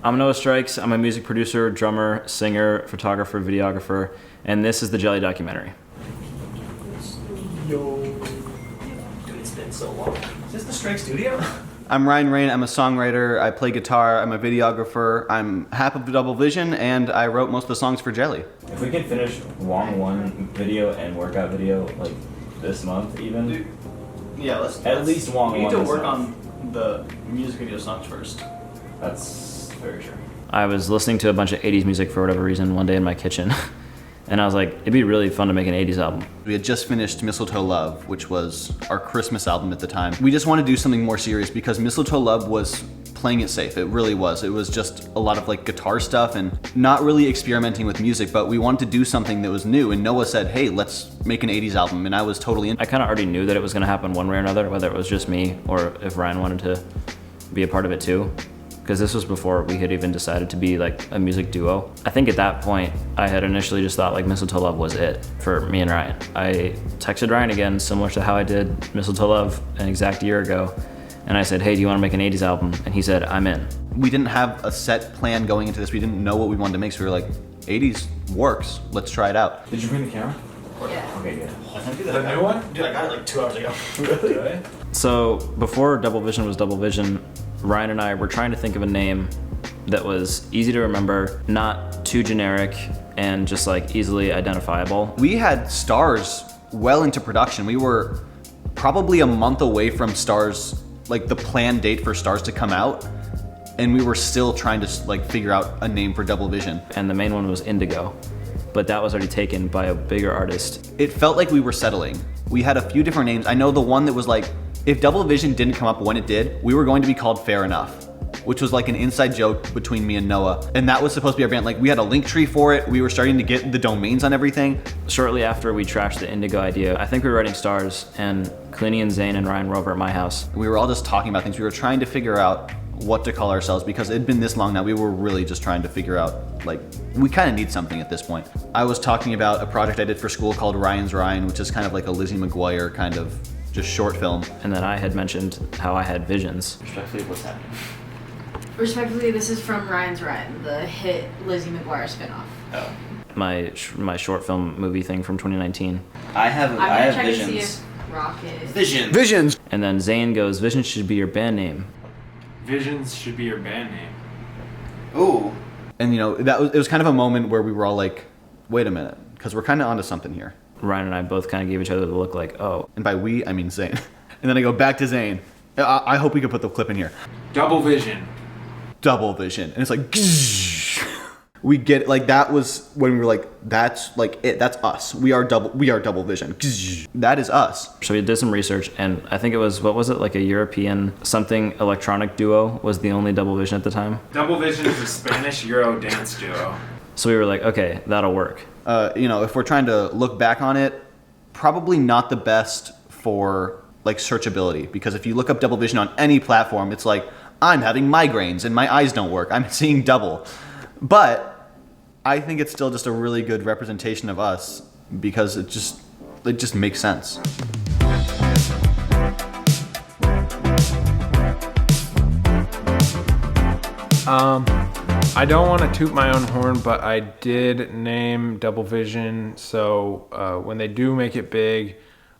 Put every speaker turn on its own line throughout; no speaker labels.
I'm Noah Strikes. I'm a music producer, drummer, singer, photographer, videographer, and this is the Jelly documentary.
Yo. Dude, it's been so long. Is this the Strike Studio?
I'm Ryan Rain. I'm a songwriter. I play guitar. I'm a videographer. I'm half of Double Vision, and I wrote most of the songs for Jelly.
If we can finish Wong 1 video and workout video like this month even.
Dude, yeah, let's
at least Wong 1.
We need to work on the music video songs first.
That's very true. I was listening to a bunch of 80s music for whatever reason one day in my kitchen. And I was like, it'd be really fun to make an 80s album.
We had just finished Mistletoe Love, which was our Christmas album at the time. We just wanted to do something more serious because Mistletoe Love was playing it safe. It really was. It was just a lot of like guitar stuff and not really experimenting with music, but we wanted to do something that was new. And Noah said, hey, let's make an 80s album. And I was totally in.
I kind of already knew that it was going to happen one way or another, whether it was just me or if Ryan wanted to be a part of it too. Because this was before we had even decided to be like a music duo. I think at that point, I had initially just thought like Mistletoe Love was it for me and Ryan. I texted Ryan again, similar to how I did Mistletoe Love an exact year ago. And I said, hey, do you want to make an 80s album? And he said, I'm in.
We didn't have a set plan going into this. We didn't know what we wanted to make, so we were like, 80s works, let's try it out.
Did you bring the camera?
Yeah.
Okay, good.
The new one?
Dude, I got it like 2 hours ago.
Really?
So before Double Vision was Double Vision, Ryan and I were trying to think of a name that was easy to remember, not too generic, and just like easily identifiable.
We had Stars well into production. We were probably a month away from Stars, like the planned date for Stars to come out, and we were still trying to like figure out a name for Double Vision.
And the main one was Indigo, but that was already taken by a bigger artist.
It felt like we were settling. We had a few different names. I know the one that was like, if Double Vision didn't come up when it did, we were going to be called Fair Enough, which was like an inside joke between me and Noah. And that was supposed to be our band. Like we had a link tree for it. We were starting to get the domains on everything.
Shortly after we trashed the Indigo idea, I think we were writing Stars, and Clooney and Zane and Ryan were over at my house.
We were all just talking about things. We were trying to figure out what to call ourselves because it'd been this long now. We were really just trying to figure out, like, we kind of need something at this point. I was talking about a project I did for school called Ryan's Ryan, which is kind of like a Lizzie McGuire kind of just short film.
And then I had mentioned how I had visions.
Respectfully, what's happening?
Respectfully, this is from Ryan's Ryan, the hit Lizzie McGuire spinoff.
Oh.
My short film movie thing from 2019.
I have
I'm gonna check to see if Rocket.
Visions.
And then Zane goes, Visions should be your band name.
Visions should be your band name.
Ooh. And you know, it was kind of a moment where we were all like, wait a minute, because we're kind of onto something here.
Ryan and I both kind of gave each other the look like, oh.
And by we, I mean Zane. And then I go back to Zane. I hope we could put the clip in here.
Double Vision.
Double Vision. And it's like, we get it. Like that was when we were like, that's like it. That's us. We are Double Vision. That is us.
So we did some research, and I think it was, what was it, like a European something electronic duo was the only Double Vision at the time.
Double Vision is a Spanish Euro dance duo.
So we were like, okay, that'll work.
You know, if we're trying to look back on it, probably not the best for like searchability, because if you look up Double Vision on any platform, it's like, I'm having migraines and my eyes don't work. I'm seeing double. But I think it's still just a really good representation of us because it just makes sense.
I don't want to toot my own horn, but I did name Double Vision, so when they do make it big,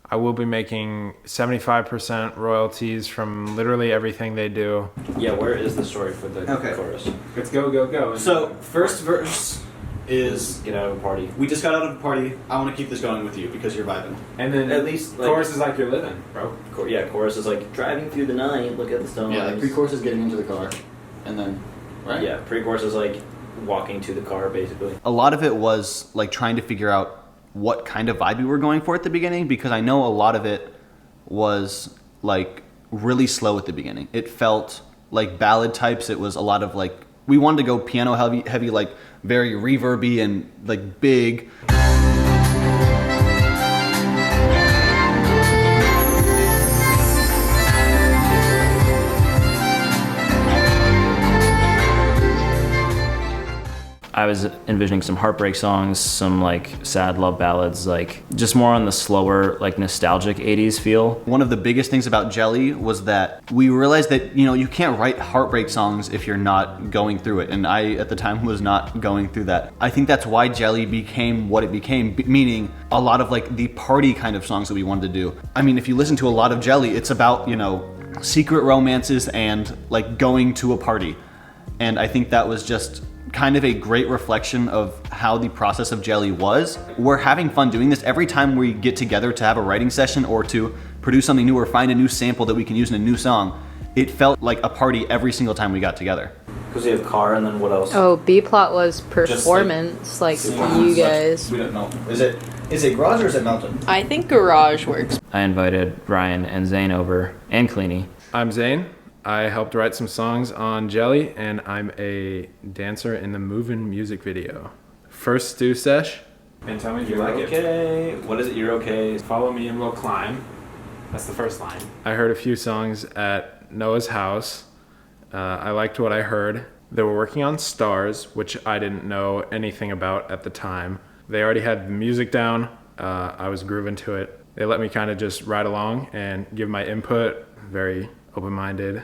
I will be making 75% royalties from literally everything they do.
Yeah, where is the story for the
Okay.
chorus?
Let's go.
So first verse is,
Get out of a party.
we just got out of a party. I want to keep this going with you because you're vibing.
And then
At least, like-
chorus is like you're living, bro.
Yeah, chorus is like, driving through the night, look at the stars.
Yeah, like pre-chorus is getting into the car, and then, right?
Yeah, pre-chorus is like walking to the car, basically.
A lot of it was like trying to figure out what kind of vibe we were going for at the beginning, because I know a lot of it was like really slow at the beginning. It felt like ballad types. It was a lot of like, we wanted to go piano heavy, like very reverby and like big.
I was envisioning some heartbreak songs, some like sad love ballads, like just more on the slower, like nostalgic 80s feel.
One of the biggest things about Jelly was that we realized that, you can't write heartbreak songs if you're not going through it. And I, at the time, was not going through that. I think that's why Jelly became what it became, meaning a lot of like the party kind of songs that we wanted to do. I mean, if you listen to a lot of Jelly, it's about, secret romances and like going to a party. And I think that was just kind of a great reflection of how the process of Jelly was. We're having fun doing this every time we get together to have a writing session or to produce something new or find a new sample that we can use in a new song. It felt like a party every single time we got together.
Because we have car, and then what else?
Oh, B plot was performance, like you guys.
We don't know. Is it garage or is it mountain?
I think garage works.
I invited Ryan and Zane over, and Cleany.
I'm Zane. I helped write some songs on Jelly, and I'm a dancer in the Movin' music video. First stew sesh. And tell me if you like it.
Okay. What is it? You're okay.
Follow me and we'll climb. That's the first line. I heard a few songs at Noah's house. I liked what I heard. They were working on Stars, which I didn't know anything about at the time. They already had the music down. I was grooving to it. They let me kind of just ride along and give my input. Very open-minded.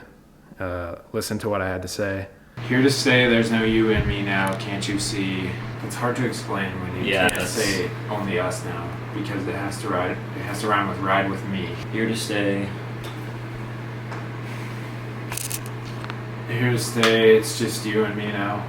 Listen to what I had to say. Here to stay, there's no you and me now, can't you see? It's hard to explain when you can't say only us now, because it has to rhyme with ride with me.
Here to stay.
Here to stay, it's just you and me now.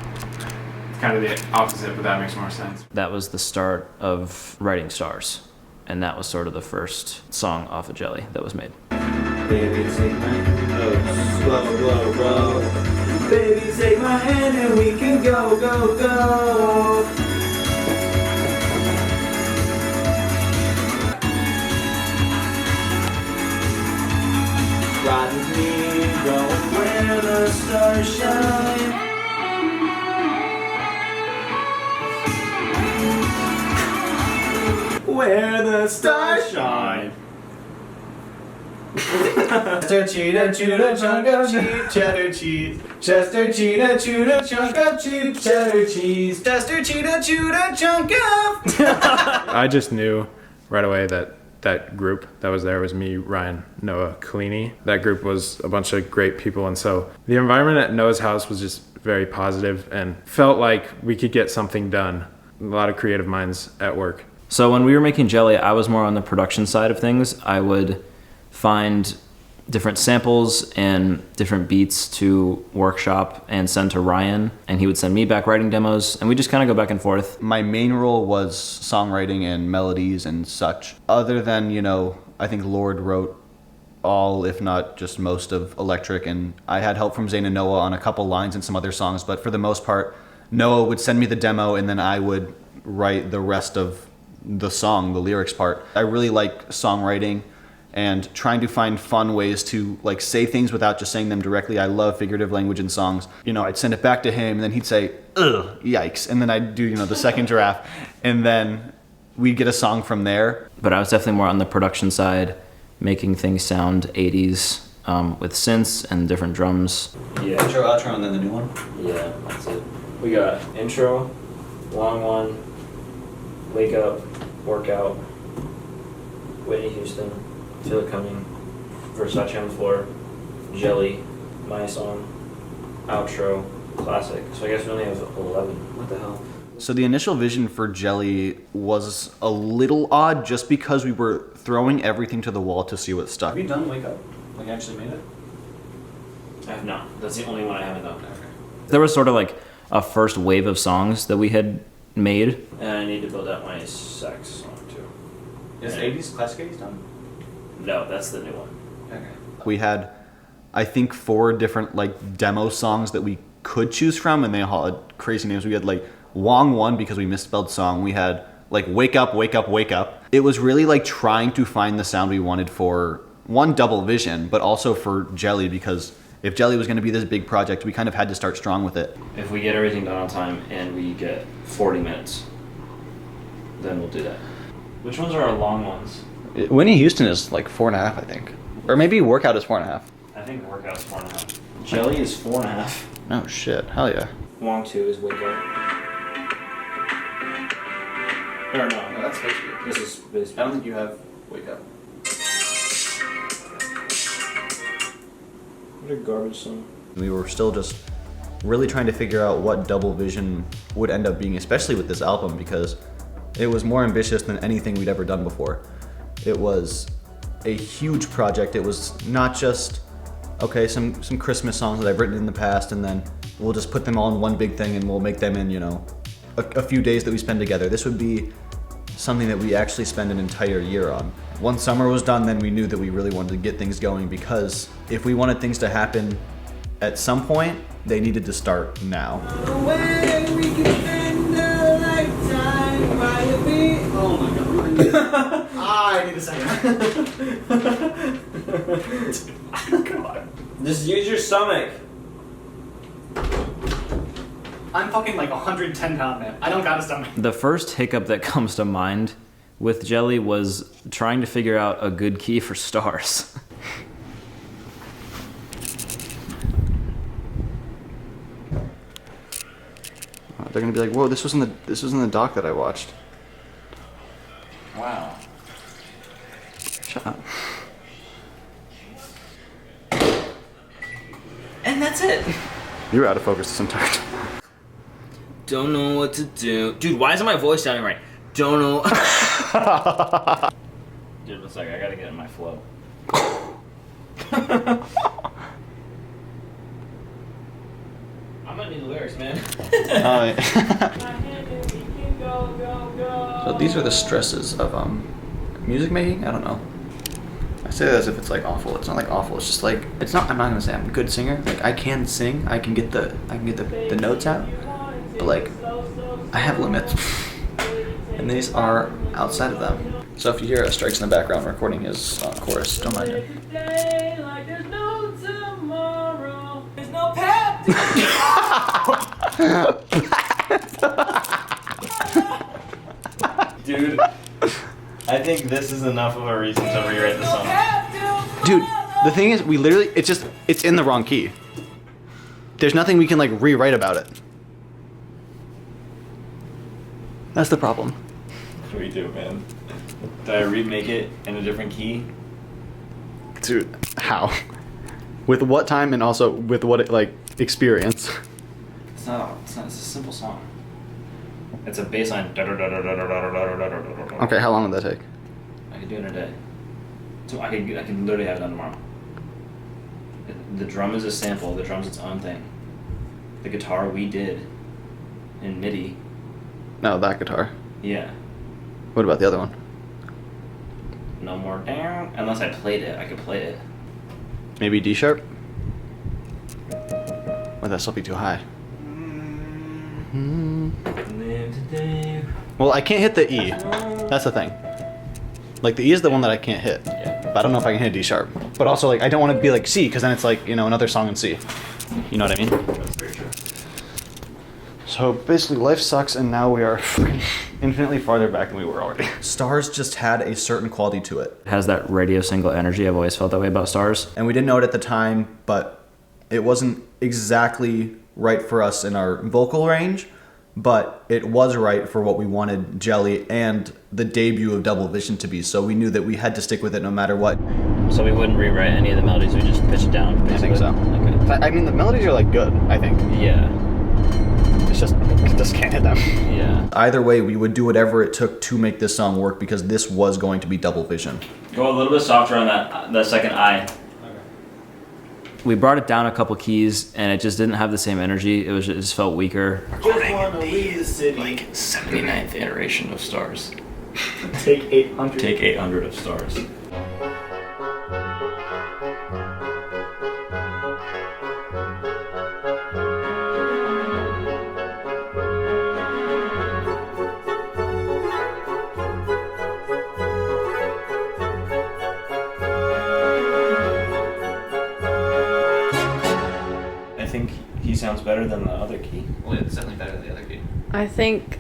It's kind of the opposite, but that makes more sense.
That was the start of writing Stars, and that was sort of the first song off of Jelly that was made.
Baby, take my hand, slow, slow, slow. Baby, take my hand and we can go, go, go. Ride with me, go where the stars shine. Where the stars shine. Chester cheetah chew chunk of cheese, cheddar cheese. Chester cheetah chew chunk of cheese, cheddar cheese. Chester cheetah chew chunk of.
I just knew right away that group that was there was me, Ryan, Noah, Cleany. That group was a bunch of great people, and so the environment at Noah's house was just very positive and felt like we could get something done. A lot of creative minds at work.
So when we were making Jelly, I was more on the production side of things. I would find different samples and different beats to workshop and send to Ryan, and he would send me back writing demos, and we just kind of go back and forth.
My main role was songwriting and melodies and such. Other than, I think Lord wrote all, if not just most of Electric, and I had help from Zane and Noah on a couple lines and some other songs, but for the most part, Noah would send me the demo and then I would write the rest of the song, the lyrics part. I really like songwriting and trying to find fun ways to like say things without just saying them directly. I love figurative language in songs. I'd send it back to him and then he'd say, ugh, yikes. And then I'd do, the second draft and then we'd get a song from there.
But I was definitely more on the production side, making things sound 80s with synths and different drums.
Yeah. Intro, outro, and then the new one?
Yeah, that's it. We got intro, long one, wake up, workout, Whitney Houston, Feel It Coming, Versace on the Floor, Jelly, my song, outro, classic. So I guess we only have 11. What the hell?
So the initial vision for Jelly was a little odd just because we were throwing everything to the wall to see what stuck.
Have you done Wake Up? Like actually made it?
I have not. That's the only one I haven't done. Okay. There was sort of like a first wave of songs that we had made. And I need to build out my sax song too.
Is 80s, classic 80s done?
No, that's the new one.
Okay.
We had, I think, 4 different like demo songs that we could choose from, and they all had crazy names. We had like Wong One because we misspelled song. We had like Wake Up, Wake Up, Wake Up. It was really like trying to find the sound we wanted for one, Double Vision, but also for Jelly, because if Jelly was going to be this big project, we kind of had to start strong with it.
If we get everything done on time and we get 40 minutes, then we'll do that. Which ones are our long ones?
Whitney Houston is like 4.5, I think. Or maybe Workout is 4.5.
I think Workout's 4.5. Jelly is 4.5.
Oh shit, hell yeah.
Wong 2 is Wake Up.
Or no,
No, that's Space Beat.
this is Space
I don't think you have Wake Up.
What a garbage song.
We were still just really trying to figure out what Double Vision would end up being, especially with this album, because it was more ambitious than anything we'd ever done before. It was a huge project. It was not just, okay, some Christmas songs that I've written in the past, and then we'll just put them all in one big thing and we'll make them in, you know, a few days that we spend together. This would be something that we actually spend an entire year on. Once summer was done, then we knew that we really wanted to get things going, because if we wanted things to happen at some point, they needed to start now.
Oh my god. I need a second. God. Just use your stomach. I'm fucking like 110 pound man. I don't got a stomach.
The first hiccup that comes to mind with Jelly was trying to figure out a good key for Stars.
They're gonna be like, whoa, this was in the doc that I watched.
Wow.
Shut up.
And that's it.
You were out of focus this entire time.
Don't know what to do. Dude, why isn't my voice sounding right? Don't know. Dude, it's like I gotta get in my flow. I'm gonna need the lyrics, man.
So these are the stresses of music making. I don't know. I say that as if it's like awful. It's not like awful. It's just like it's not. I'm not gonna say I'm a good singer. Like I can sing. I can get the notes out. But like I have limits, and these are outside of them. So if you hear Strikes in the background recording his chorus, don't mind it.
Dude, I think this is enough of a reason to rewrite the song.
Dude, the thing is, we literally, it's in the wrong key. There's nothing we can like rewrite about it. That's the problem.
What do we do, man? Did I remake it in a different key?
Dude, how? With what time and also with what experience?
It's not, it's a simple song. It's a bass line.
Okay, how long would that take?
I could do it in a day. So I can literally have it done tomorrow. The drum is a sample. The drum's its own thing. The guitar we did in MIDI.
No, that guitar.
Yeah.
What about the other one?
No more down. Unless I played it, I could play it.
Maybe D sharp? Would that still be too high? Well, I can't hit the E. That's the thing. Like, the E is the one that I can't hit.
Yeah.
But I don't know if I can hit D sharp. But also, like, I don't want to be like C, because then it's like, you know, another song in C. You know what I mean?
That's very true.
So basically, life sucks, and now we are infinitely farther back than we were already. Stars just had a certain quality to it.
It has that radio single energy. I've always felt that way about Stars.
And we didn't know it at the time, but it wasn't exactly right for us in our vocal range, but it was right for what we wanted Jelly and the debut of Double Vision to be, so we knew that we had to stick with it no matter what.
So we wouldn't rewrite any of the melodies. We just pitch it down. Basically.
I think so.
Okay.
I mean, the melodies are like good, I think.
Yeah.
It's just can't hit them.
Yeah.
Either way, we would do whatever it took to make this song work, because this was going to be Double Vision.
Go a little bit softer on that second I. We brought it down a couple keys, and it just didn't have the same energy. It just felt weaker.
Just wanna leave the city.
Like 79th iteration of Stars.
Take 800.
Take 800 of Stars. I think he sounds better than the other key.
Well, it's definitely better than the other key.
I think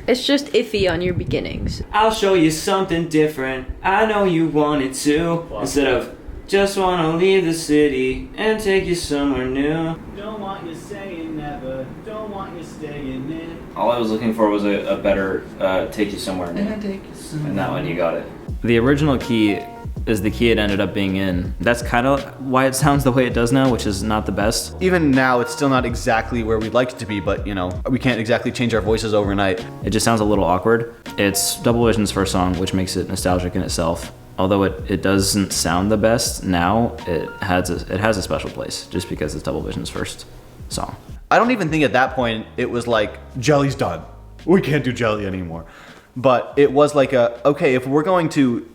it's just iffy on your beginnings.
I'll show you something different. I know you wanted to. Instead of just wanna leave the city and take you somewhere new.
Don't want you saying never. Don't want you staying in.
All I was looking for was a better Take You Somewhere name. And that one, you got it. The original key is the key it ended up being in. That's kind of why it sounds the way it does now, which is not the best.
Even now, it's still not exactly where we'd like it to be, but you know, we can't exactly change our voices overnight.
It just sounds a little awkward. It's Double Vision's first song, which makes it nostalgic in itself. Although it doesn't sound the best now, it has a special place just because it's Double Vision's first song.
I don't even think at that point it was like, Jelly's done. We can't do Jelly anymore. But it was like okay, if we're going to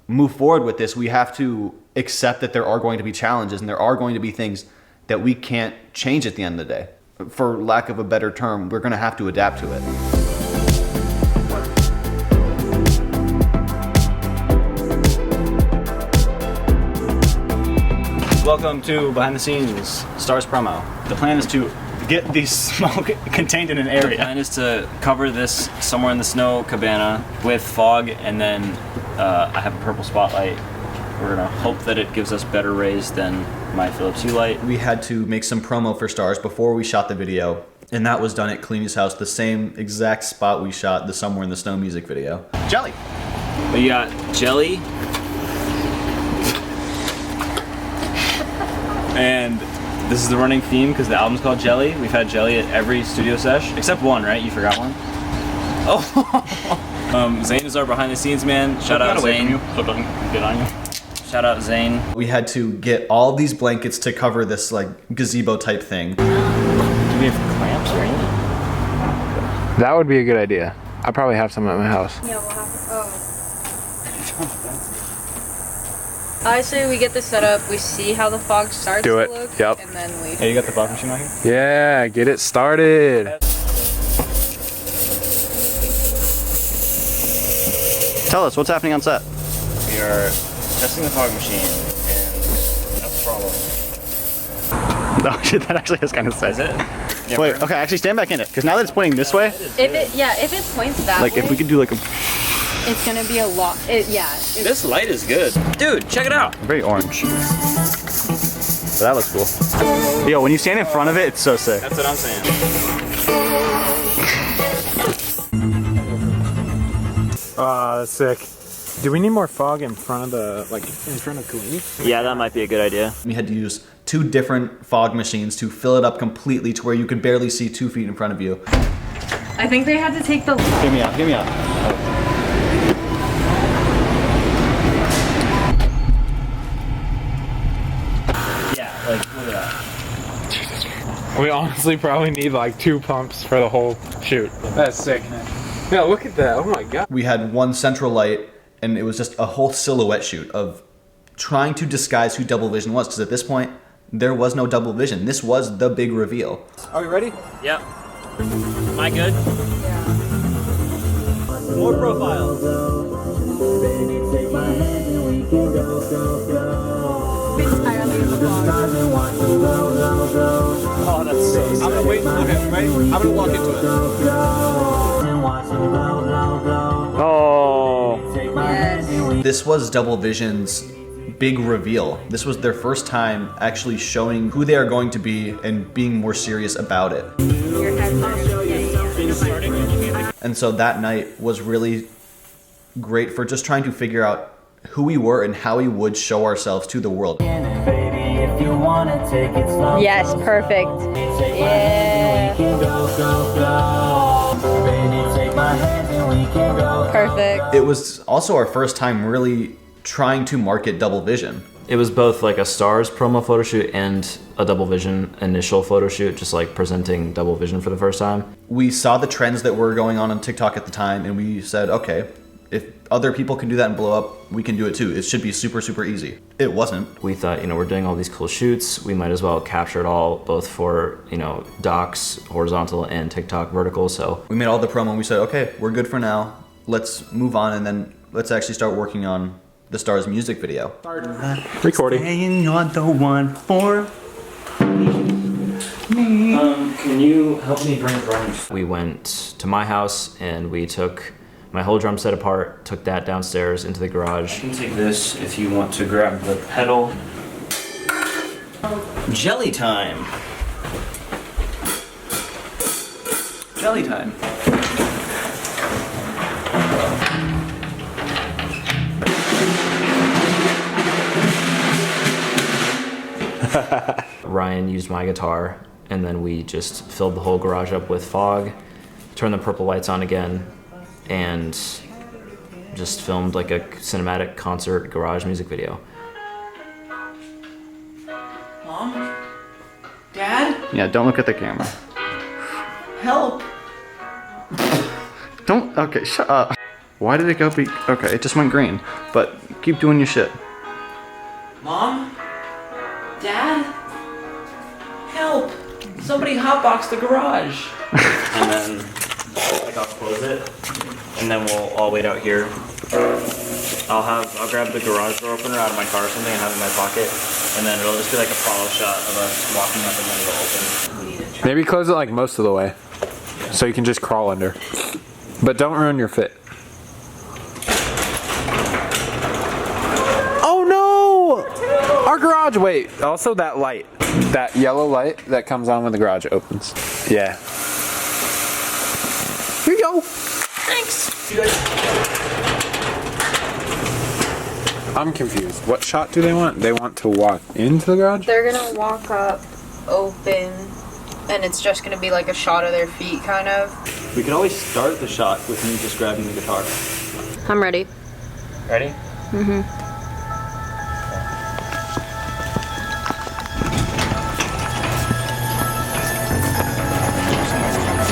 move forward with this, we have to accept that there are going to be challenges and there are going to be things that we can't change at the end of the day. For lack of a better term, we're gonna have to adapt to it.
Welcome to Behind the Scenes Stars promo. The plan is to get the smoke contained in an
The
area.
plan is to cover this somewhere in the snow cabana with fog, and then I have a purple spotlight. We're gonna hope that it gives us better rays than my Philips Hue light.
We had to make some promo for Stars before we shot the video, and that was done at Cleany's house, the same exact spot we shot the Somewhere in the Snow music video.
Jelly.
We got Jelly. And this is the running theme because the album's called Jelly. We've had Jelly at every studio sesh, except one, right? You forgot one? Oh! Zane is our behind the scenes man. Shout out Zane.
So it doesn't get on you.
Shout out Zane.
We had to get all these blankets to cover this like gazebo type thing.
Do we have clamps or anything?
That would be a good idea. I probably have some at my house.
Yeah, we'll have. Oh. I say we get this set up. We see how the fog starts
Do
to
it.
look,
Yep.
and then we.
Hey, you got the fog machine out here?
Yeah, get it started.
Tell us, what's happening on set?
We are testing the fog machine, and that's the problem.
No, shit, that actually is kind of sick.
Is it? Yeah,
Wait, okay, actually stand back in it, because now that it's pointing this way,
If it points that
like
way,
if we could do like a
it's gonna be a lot.
This light is good. Dude, check it out.
very orange. So that looks cool. Yo, when you stand in front of it, it's so sick.
That's what I'm saying.
That's sick. Do we need more fog in front of the, like, in front of Kalini?
Yeah, that might be a good idea.
We had to use 2 different fog machines to fill it up completely to where you could barely see 2 feet in front of you.
I think they had to take the.
Hear me out, hear me out.
Yeah, like, look at that.
We honestly probably need like 2 pumps for the whole shoot. That's sick. Yeah, look at that. Oh my god.
We had one central light, and it was just a whole silhouette shoot of trying to disguise who Double Vision was, because at this point, there was no Double Vision. This was the big reveal.
Are we ready?
Yep. Am I good?
More profiles. Oh, that's so sick. I'm gonna wait. Okay, ready? I'm gonna walk into it.
Oh.
This was Double Vision's big reveal. This was their first time actually showing who they are going to be and being more serious about it. And so that night was really great for just trying to figure out who we were and how we would show ourselves to the world.
Yes, perfect. Yeah. Perfect.
It was also our first time really trying to market Double Vision.
It was both like a Stars promo photo shoot and a Double Vision initial photo shoot, just like presenting Double Vision for the first time.
We saw the trends that were going on TikTok at the time, and we said, okay, if other people can do that and blow up, we can do it too. It should be super, super easy. It wasn't.
We thought, we're doing all these cool shoots. We might as well capture it all, both for, docs, horizontal, and TikTok vertical. So
We made all the promo and we said, okay, we're good for now. Let's move on, and then let's actually start working on the Stars music video.
Recording.
Saying you're the one for
can you help me bring drums? We went to my house and we took my whole drum set apart, took that downstairs into the garage. You can take this if you want to grab the pedal. Jelly time.
Jelly time.
Ryan used my guitar, and then we just filled the whole garage up with fog, turned the purple lights on again, and just filmed like a cinematic concert garage music video.
Mom? Dad?
Yeah, don't look at the camera.
Help!
Don't, okay, shut up. Why did it go okay, it just went green, but keep doing your shit.
Mom? Dad? Help! Somebody hotbox the garage!
And then like I'll close it, and then we'll all wait out here. I'll grab the garage door opener out of my car or something and have it in my pocket, and then it'll just be like a follow shot of us walking up and then it'll open.
Maybe close it like most of the way, so you can just crawl under. But don't ruin your fit. Oh no! Our garage, wait, also that light. That yellow light that comes on when the garage opens. Yeah. Here you go. Thanks. I'm confused. What shot do they want? They want to walk into the garage?
They're gonna walk up, open, and it's just gonna be like a shot of their feet, kind of.
We can always start the shot with me just grabbing the guitar.
I'm ready.
Ready?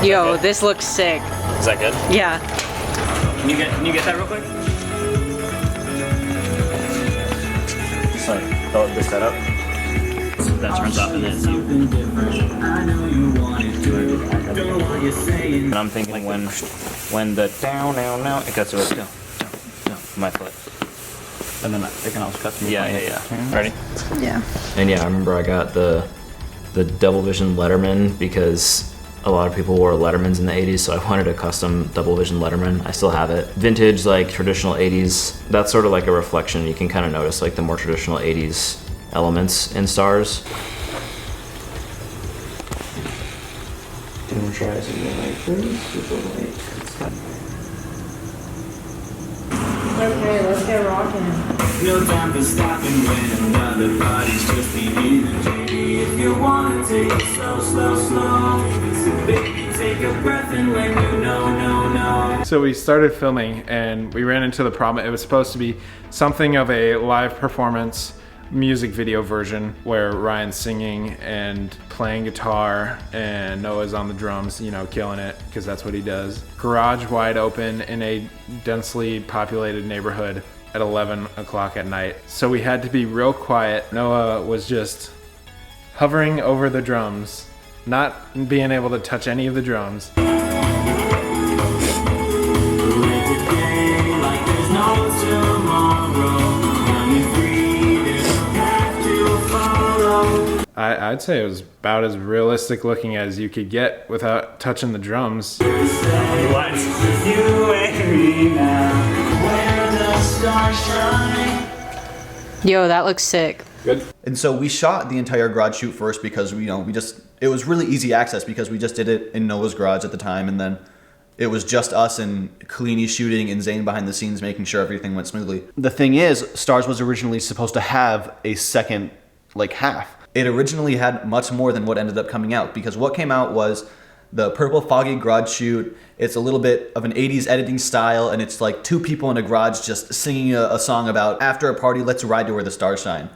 Yo, this looks sick.
Is that good?
Yeah.
Can you get that real quick? Just like the setup. So that turns off and then it's you. And I'm thinking when the down now it cuts to it. Down, my foot.
And then it can also cut through.
Yeah. Ready?
Yeah.
And yeah, I remember I got the Double Vision Letterman because a lot of people wore Lettermans in the 80s, so I wanted a custom Double Vision Letterman. I still have it. Vintage, like traditional 80s, that's sort of like a reflection. You can kind of notice like the more traditional 80s elements in Stars. Do you want to try something like this?
Okay, let's get rocking.
No time for stopping when another body's just beginning. Baby, if you wanna take it slow, so baby, take a breath and let you know.
So we started filming and we ran into the problem. It was supposed to be something of a live performance music video version where Ryan's singing and playing guitar and Noah's on the drums, you know, killing it because that's what he does. Garage wide open in a densely populated neighborhood at 11 o'clock at night. So we had to be real quiet. Noah was just hovering over the drums, not being able to touch any of the drums. I'd say it was about as realistic looking as you could get without touching the drums.
Yo, that looks sick.
Good.
And so we shot the entire garage shoot first because it was really easy access because we just did it in Noah's garage at the time, and then it was just us and Kalini shooting and Zane behind the scenes making sure everything went smoothly. The thing is, Stars was originally supposed to have a second half. It originally had much more than what ended up coming out because what came out was the purple foggy garage shoot. It's a little bit of an 80s editing style, and it's like two people in a garage just singing a song about after a party, let's ride to where the stars shine.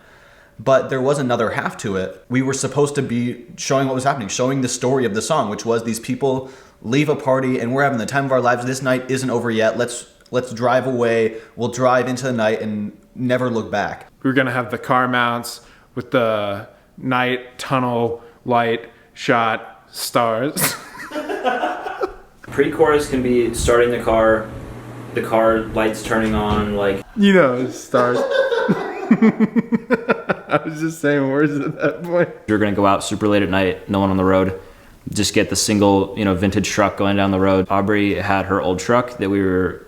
But there was another half to it. We were supposed to be showing what was happening, showing the story of the song, which was these people leave a party and we're having the time of our lives. This night isn't over yet. Let's drive away. We'll drive into the night and never look back.
We were gonna have the car mounts with the night tunnel light shot stars.
Pre-chorus can be starting the car lights turning on, like,
You know, stars. I was just saying words at that point.
you're gonna go out super late at night, no one on the road, just get the single, vintage truck going down the road. Aubrey had her old truck that we were,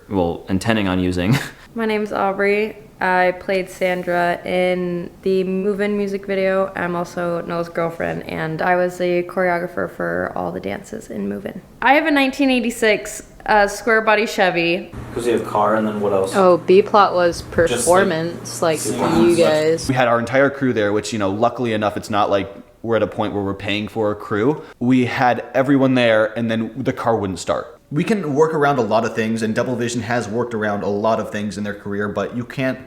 intending on using.
My name's Aubrey. I played Sandra in the Move In music video. I'm also Noah's girlfriend, and I was the choreographer for all the dances in Move In. I have a 1986 square body Chevy.
Because you have car, and then what else?
Oh, B-plot was performance, like you guys.
We had our entire crew there, which, you know, luckily enough, it's not like we're at a point where we're paying for a crew. We had everyone there, and then the car wouldn't start. We can work around a lot of things, and Double Vision has worked around a lot of things in their career, but you can't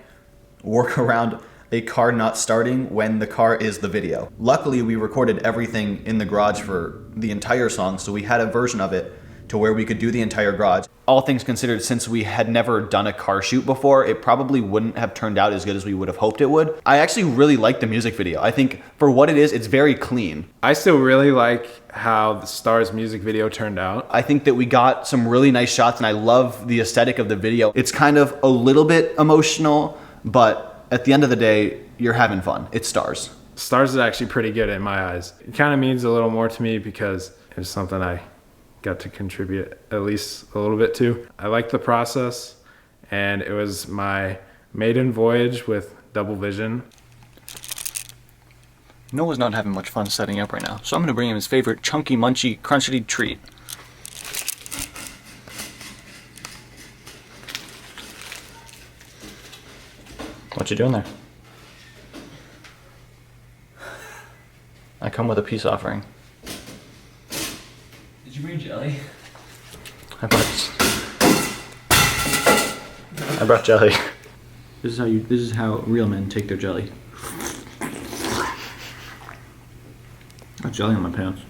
work around a car not starting when the car is the video. Luckily, we recorded everything in the garage for the entire song, so we had a version of it to where we could do the entire garage. All things considered, since we had never done a car shoot before, it probably wouldn't have turned out as good as we would have hoped it would. I actually really like the music video. I think for what it is, it's very clean.
I still really like how the Stars music video turned out.
I think that we got some really nice shots, and I love the aesthetic of the video. It's kind of a little bit emotional, but at the end of the day, you're having fun. It's Stars.
Stars is actually pretty good in my eyes. It kind of means a little more to me because it's something I got to contribute at least a little bit to. I liked the process, and it was my maiden voyage with Double Vision.
Noah's not having much fun setting up right now, so I'm gonna bring him his favorite chunky, munchy, crunchy treat. What you doing there? I come with a peace offering.
Did you bring jelly?
I brought jelly.
This is how real men take their jelly. Got jelly on my pants.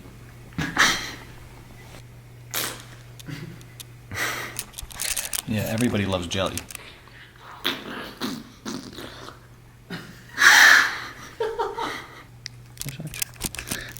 Yeah, everybody loves jelly.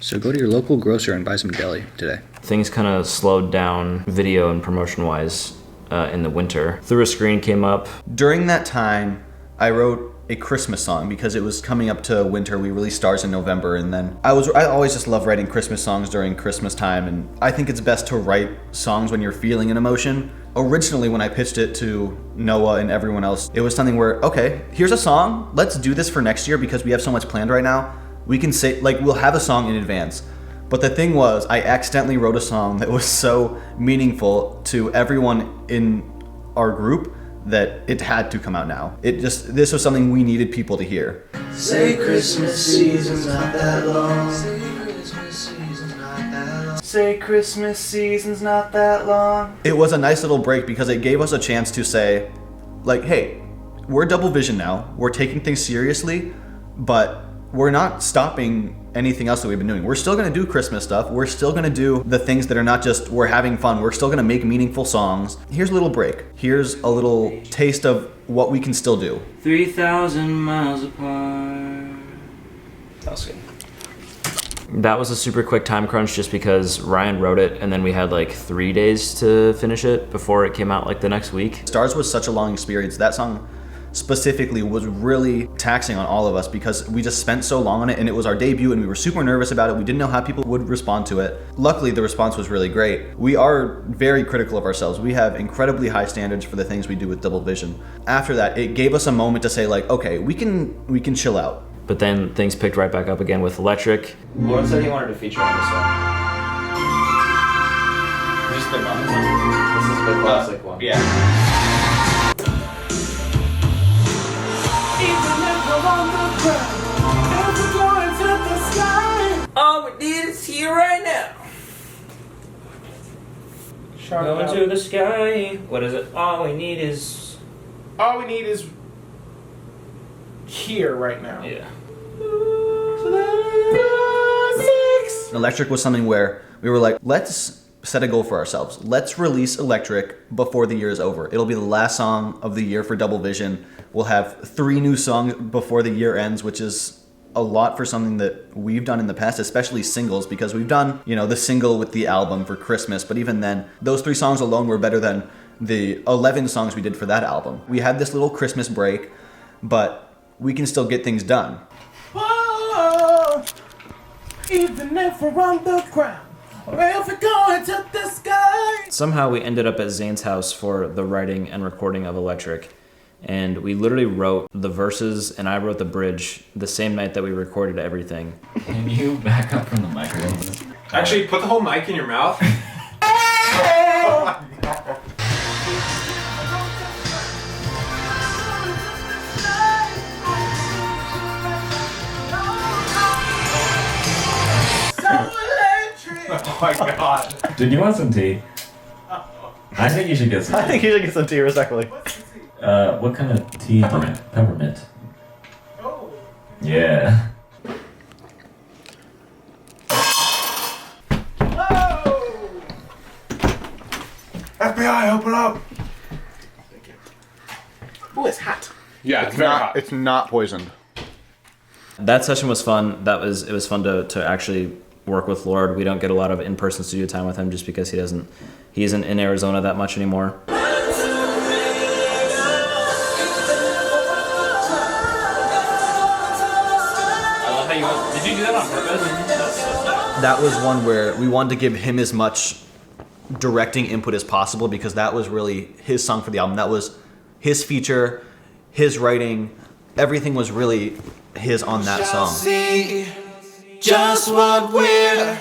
So go to your local grocer and buy some jelly today.
Things kind of slowed down video and promotion wise in the winter. Through a Screen came up.
During that time, I wrote a Christmas song because it was coming up to winter. We released Stars in November, and then I always just love writing Christmas songs during Christmas time, and I think it's best to write songs when you're feeling an emotion. Originally, when I pitched it to Noah and everyone else, it was something where, okay, here's a song, let's do this for next year because we have so much planned right now. We can say, like, we'll have a song in advance. But the thing was, I accidentally wrote a song that was so meaningful to everyone in our group that it had to come out now. This was something we needed people to hear.
Say Christmas season's not that long. Say Christmas season's not that long. Say Christmas season's not that long.
It was a nice little break because it gave us a chance to say, like, hey, we're Double Vision now. We're taking things seriously, but we're not stopping anything else that we've been doing. We're still gonna do Christmas stuff. We're still gonna do the things that are not just we're having fun. We're still gonna make meaningful songs. Here's a little break. Here's a little taste of what we can still do.
3,000 miles apart.
That was good.
That was a super quick time crunch just because Ryan wrote it and then we had like 3 days to finish it before it came out like the next week.
Stars was such a long experience. That song specifically was really taxing on all of us because we just spent so long on it, and it was our debut and we were super nervous about it. We didn't know how people would respond to it. Luckily, the response was really great. We are very critical of ourselves. We have incredibly high standards for the things we do with Double Vision. After that, it gave us a moment to say, like, okay, we can chill out.
But then things picked right back up again with Electric. Lauren said he wanted to feature on this one.
Just the one.
This is the classic one.
Yeah.
All we need is here right now. Going to the sky. What is it? All we need is
here right now.
yeah.
Electric was something where we were like, let's set a goal for ourselves. Let's release Electric before the year is over. It'll be the last song of the year for Double Vision. We'll have 3 new songs before the year ends, which is a lot for something that we've done in the past, especially singles, because we've done, you know, the single with the album for Christmas, but even then, those 3 songs alone were better than the 11 songs we did for that album. We had this little Christmas break, but we can still get things done.
Whoa, even if we're on the ground, or if we're going to the sky.
Somehow we ended up at Zane's house for the writing and recording of Electric. And we literally wrote the verses and I wrote the bridge the same night that we recorded everything.
Can you back up from the microphone?
Actually, put the whole mic in your mouth. Oh my god.
Did you want some tea? I think you should get some tea.
I think you should get some tea, respectfully.
What kind of tea? Peppermint.
Oh.
Yeah.
FBI, open up!
Ooh, it's hot.
Yeah, it's very hot.
It's not poisoned.
That session was fun. It was fun to actually work with Lord. We don't get a lot of in-person studio time with him just because he isn't in Arizona that much anymore.
Did you do that on purpose?
That was one where we wanted to give him as much directing input as possible because that was really his song for the album. That was his feature, his writing. Everything was really his on that song.
See just what we're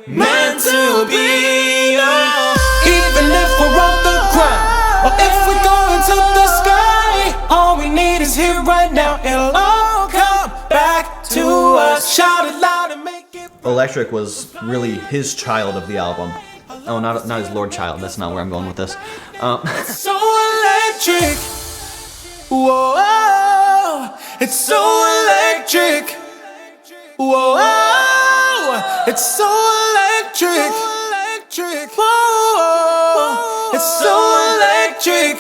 meant to be. Even if we're on the ground or if we're going to the sky, all we need is here right now. It'll all come back to us. Shout it loud and make it.
Electric was really his child of the album. Oh, not his Lord child. That's not where I'm going with this.
It's so electric. Whoa, it's so electric. Whoa, it's so electric. Whoa, it's so electric.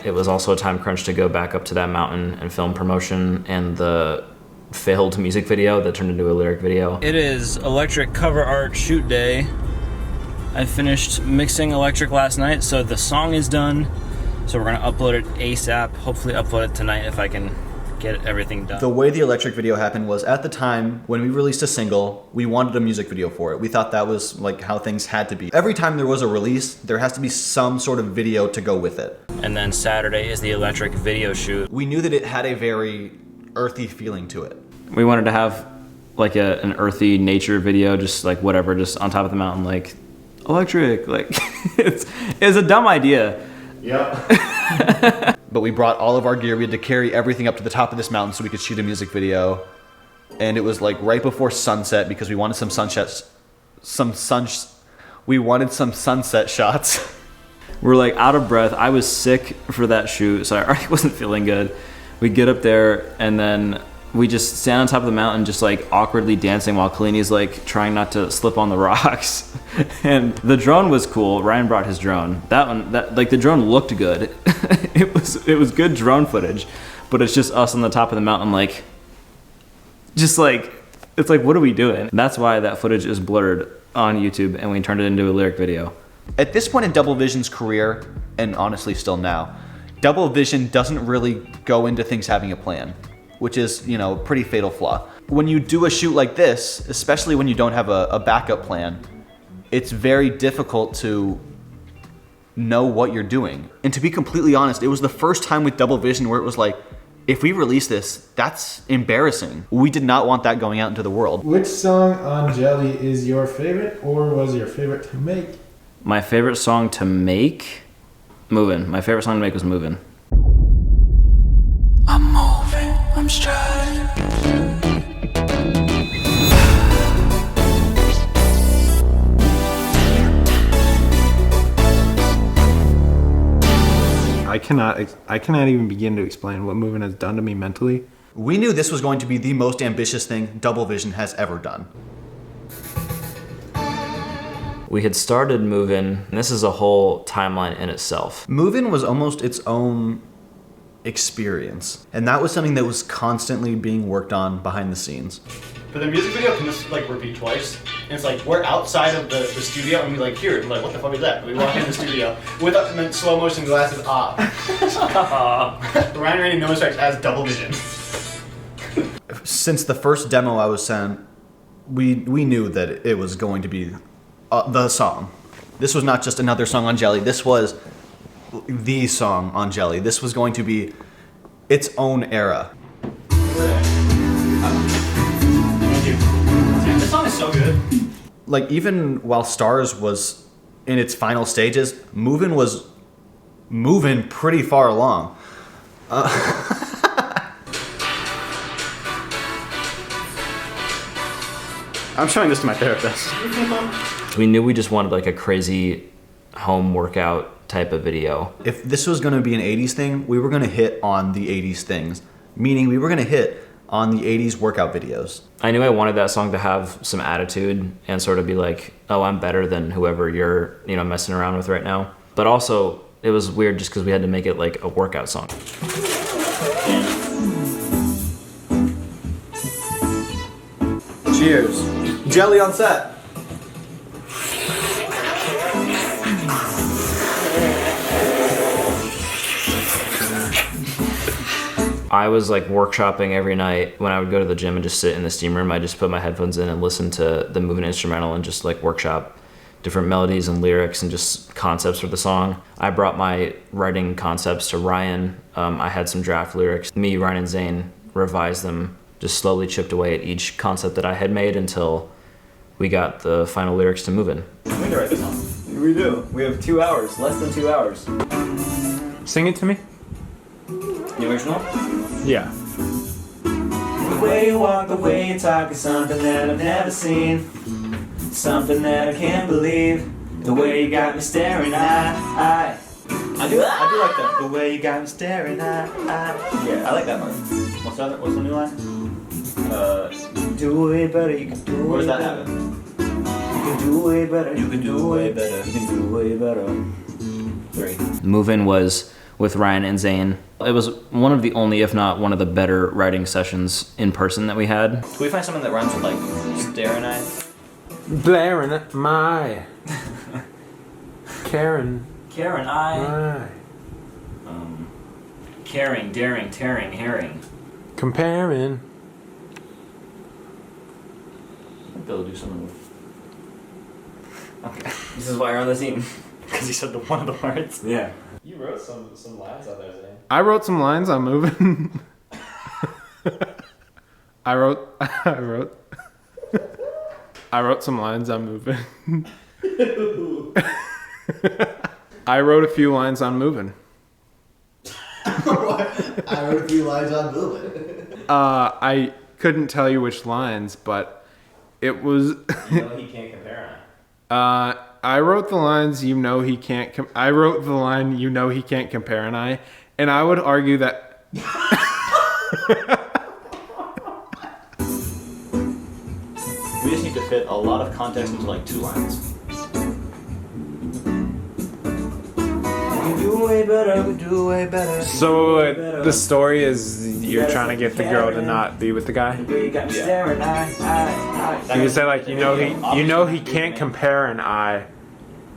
It was also a time crunch to go back up to that mountain and film promotion and the failed music video that turned into a lyric video. It is Electric cover art shoot day. I finished mixing Electric last night, so the song is done. So we're gonna upload it ASAP, hopefully upload it tonight if I can get everything done.
The way the Electric video happened was at the time when we released a single, we wanted a music video for it. We thought that was like how things had to be. Every time there was a release, there has to be some sort of video to go with it.
And then Saturday is the Electric video shoot.
We knew that it had a very earthy feeling to it.
We wanted to have like an earthy nature video, just like whatever, just on top of the mountain, like Electric, like it's a dumb idea.
Yeah. But we brought all of our gear. We had to carry everything up to the top of this mountain so we could shoot a music video. And it was like right before sunset because we wanted some sunset shots.
We're like out of breath. I was sick for that shoot, so I already wasn't feeling good. We get up there and then we just stand on top of the mountain just like awkwardly dancing while Kalini's like trying not to slip on the rocks. And the drone was cool. Ryan brought his drone. The drone looked good. It was good drone footage, but it's just us on the top of the mountain like it's like what are we doing? That's why that footage is blurred on YouTube and we turned it into a lyric video.
At this point in Double Vision's career, and honestly still now, Double Vision doesn't really go into things having a plan, which is, a pretty fatal flaw. When you do a shoot like this, especially when you don't have a backup plan, it's very difficult to know what you're doing. And to be completely honest, it was the first time with Double Vision where it was like, if we release this, that's embarrassing. We did not want that going out into the world.
Which song on Jelly is your favorite or was your favorite to make?
My favorite song to make? Movin'. My favorite song to make was Movin'.
I'm moving, I'm striding.
I cannot even begin to explain what Movin' has done to me mentally.
We knew this was going to be the most ambitious thing Double Vision has ever done.
We had started Movin', and this is a whole timeline in itself.
Movin' was almost its own experience, and that was something that was constantly being worked on behind the scenes.
But the music video can just like repeat twice. And it's like we're outside of the studio and we like hear it. And we're like, what the fuck is that? And we walk in the studio with and then slow motion glasses off. Ryan Rainey No Strikes as Double Vision.
Since the first demo I was sent, we knew that it was going to be the song. This was not just another song on Jelly. This was the song on Jelly. This was going to be its own era.
Thank you. Dude, this song is so good.
Like, even while Stars was in its final stages, Movin' was moving pretty far along. I'm showing this to my therapist.
We knew we just wanted like a crazy home workout type of video.
If this was going to be an 80s thing, we were going to hit on the 80s things, meaning we were going to hit on the 80s workout videos.
I knew I wanted that song to have some attitude and sort of be like, oh, I'm better than whoever you're, messing around with right now. But also, it was weird just because we had to make it like a workout song.
Cheers. Jelly on set.
I was like workshopping every night when I would go to the gym and just sit in the steam room. I just put my headphones in and listen to the Movin' instrumental and just like workshop different melodies and lyrics and just concepts for the song. I brought my writing concepts to Ryan. I had some draft lyrics. Me, Ryan, and Zane revised them, just slowly chipped away at each concept that I had made until we got the final lyrics to Movin'.
We can write this song. We do. We have 2 hours, less than 2 hours.
Sing it to me.
The original?
Yeah.
The way you walk, the way you talk is something that I've never seen. Something that I can't believe. The way you got me staring, I do like that. The way you got me staring, Yeah, I like that part. What's the new line? You can do way better, you can do way better. Where does that happen? You can do way better, you can do way better, you can do way better. 3.
Movin' was with Ryan and Zane. It was one of the only, if not one of the better writing sessions in person that we had.
Can we find something that rhymes with like staring at?
Blaring at my Karen.
Karen, caring, daring, tearing, herring.
Comparing.
They'll do something with. Okay. This is why you're on the team. Because you said one of the words. Yeah.
You wrote some lines out there, Zane.
I wrote some lines on Movin'. I wrote some lines on Movin'. I wrote a few lines on Movin'.
I wrote a few lines on Movin'.
I couldn't tell you which lines, but it was.
He can't compare
I wrote the lines, he can't. I wrote the line, he can't compare an eye, and I would argue that.
We just need to fit a lot of context into like 2 lines.
Do way better, do way better.
So the story is you're trying to get the girl to not be with the guy.
You got me staring,
You can say like he can't compare an eye.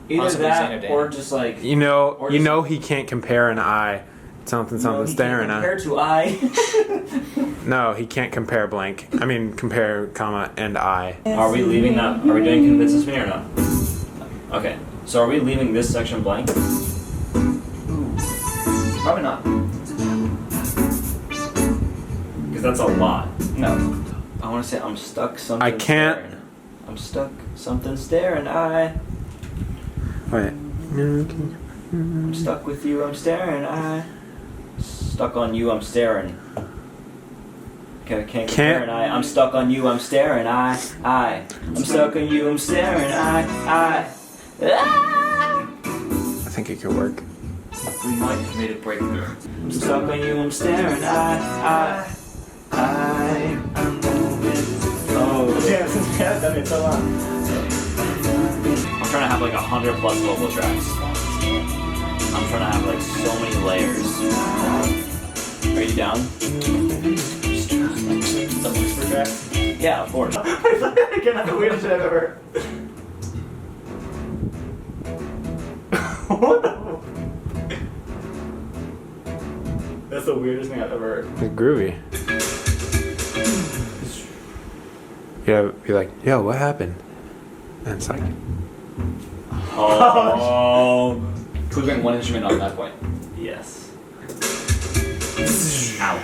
Either that or just like
he can't compare an eye. Something staring at.
Compared to I.
No, he can't compare blank. I mean compare comma and I.
Are we leaving that? Are we doing convinces me or no? Okay, so are we leaving this section blank?
Probably not.
Because that's a lot.
No. I want to say I'm stuck something.
I can't.
Staring. I'm stuck something staring.
Wait.
I'm stuck with you. I'm staring. Stuck on you. I'm staring. Can't compare an eye. I'm stuck on you. I'm staring. I'm stuck on you. I'm staring.
I think it could work.
We might have made a breakthrough. I'm stuck on you. I'm staring. I'm moving. Oh, damn! I've done it so long.
I'm trying to have like 100+ vocal tracks. I'm trying to have like so many layers. Are you down?
Some whisper tracks.
Yeah, of course.
Again, that's the weirdest shit I've ever heard. What the? That's the weirdest thing I've ever heard.
It's groovy. Yeah, be like, yo, what happened? And it's like,
oh.
Could we bring one instrument on that point?
Yes. Ow.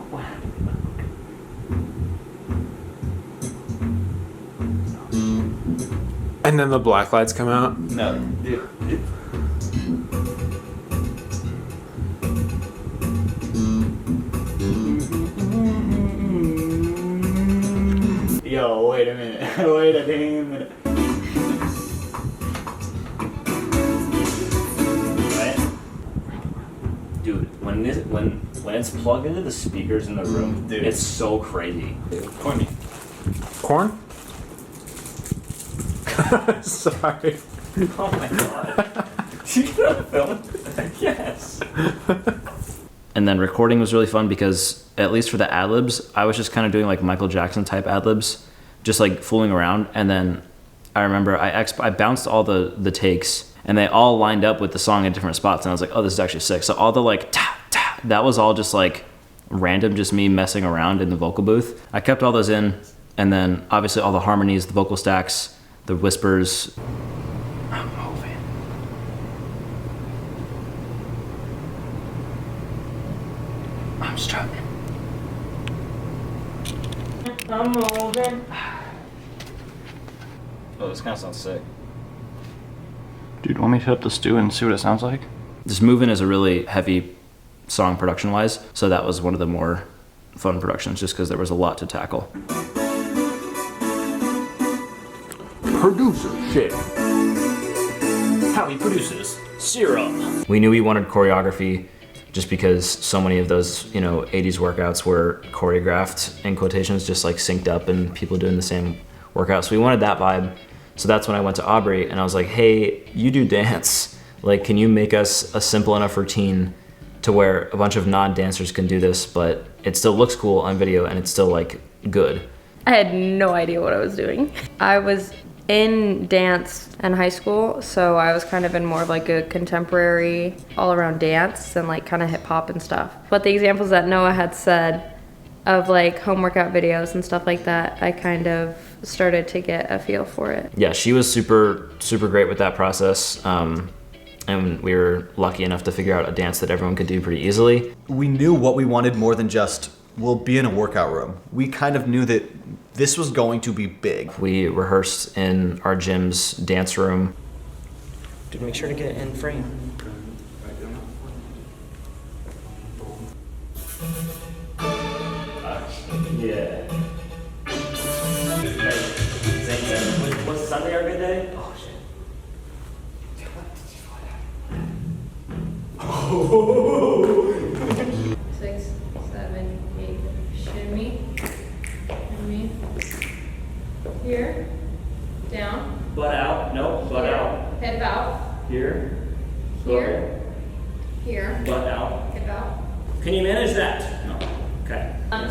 What happened?
And then the black lights come out.
No, dude. Yo, wait a minute. Wait a damn minute. Right?
Dude, when it's plugged into the speakers in the room,
Dude.
it's so crazy.
Corny.
Corn? Sorry.
Oh my god. You gonna film? Yes. And then recording was really fun because, at least for the ad-libs, I was just kind of doing like Michael Jackson type ad-libs, just like fooling around. And then I remember I bounced all the takes, and they all lined up with the song at different spots. And I was like, oh, this is actually sick. So all the like ta ta, that was all just like random, just me messing around in the vocal booth. I kept all those in, and then obviously all the harmonies, the vocal stacks, the whispers. I'm moving. I'm struggling. I'm moving. Oh, this kind of sounds sick.
Dude, want me to hit up the stew and see what it sounds like?
This Movin' is a really heavy song production-wise, so that was one of the more fun productions just because there was a lot to tackle.
Producer shit.
Howdy producers, Serum. We knew we wanted choreography just because so many of those, 80s workouts were choreographed, in quotations, just like synced up and people doing the same workouts. So we wanted that vibe. So that's when I went to Aubrey and I was like, hey, you do dance. Like, can you make us a simple enough routine to where a bunch of non-dancers can do this, but it still looks cool on video and it's still like good.
I had no idea what I was doing. I was in dance in high school, so I was kind of in more of like a contemporary all-around dance and like kind of hip hop and stuff. But the examples that Noah had said of like home workout videos and stuff like that, I kind of started to get a feel for it.
Yeah, she was super, super great with that process. And we were lucky enough to figure out a dance that everyone could do pretty easily.
We knew what we wanted more than just, we'll be in a workout room. We kind of knew that this was going to be big.
We rehearsed in our gym's dance room.
Dude, make sure to get in frame.
Yeah. Was Sunday our good day? Oh shit.
6, 7, 8, shimmy, shimmy, here, down,
Butt out. No, butt out.
hip out,
Here.
here, here,
Butt out.
hip out.
Can you manage that? No. Okay.
Done.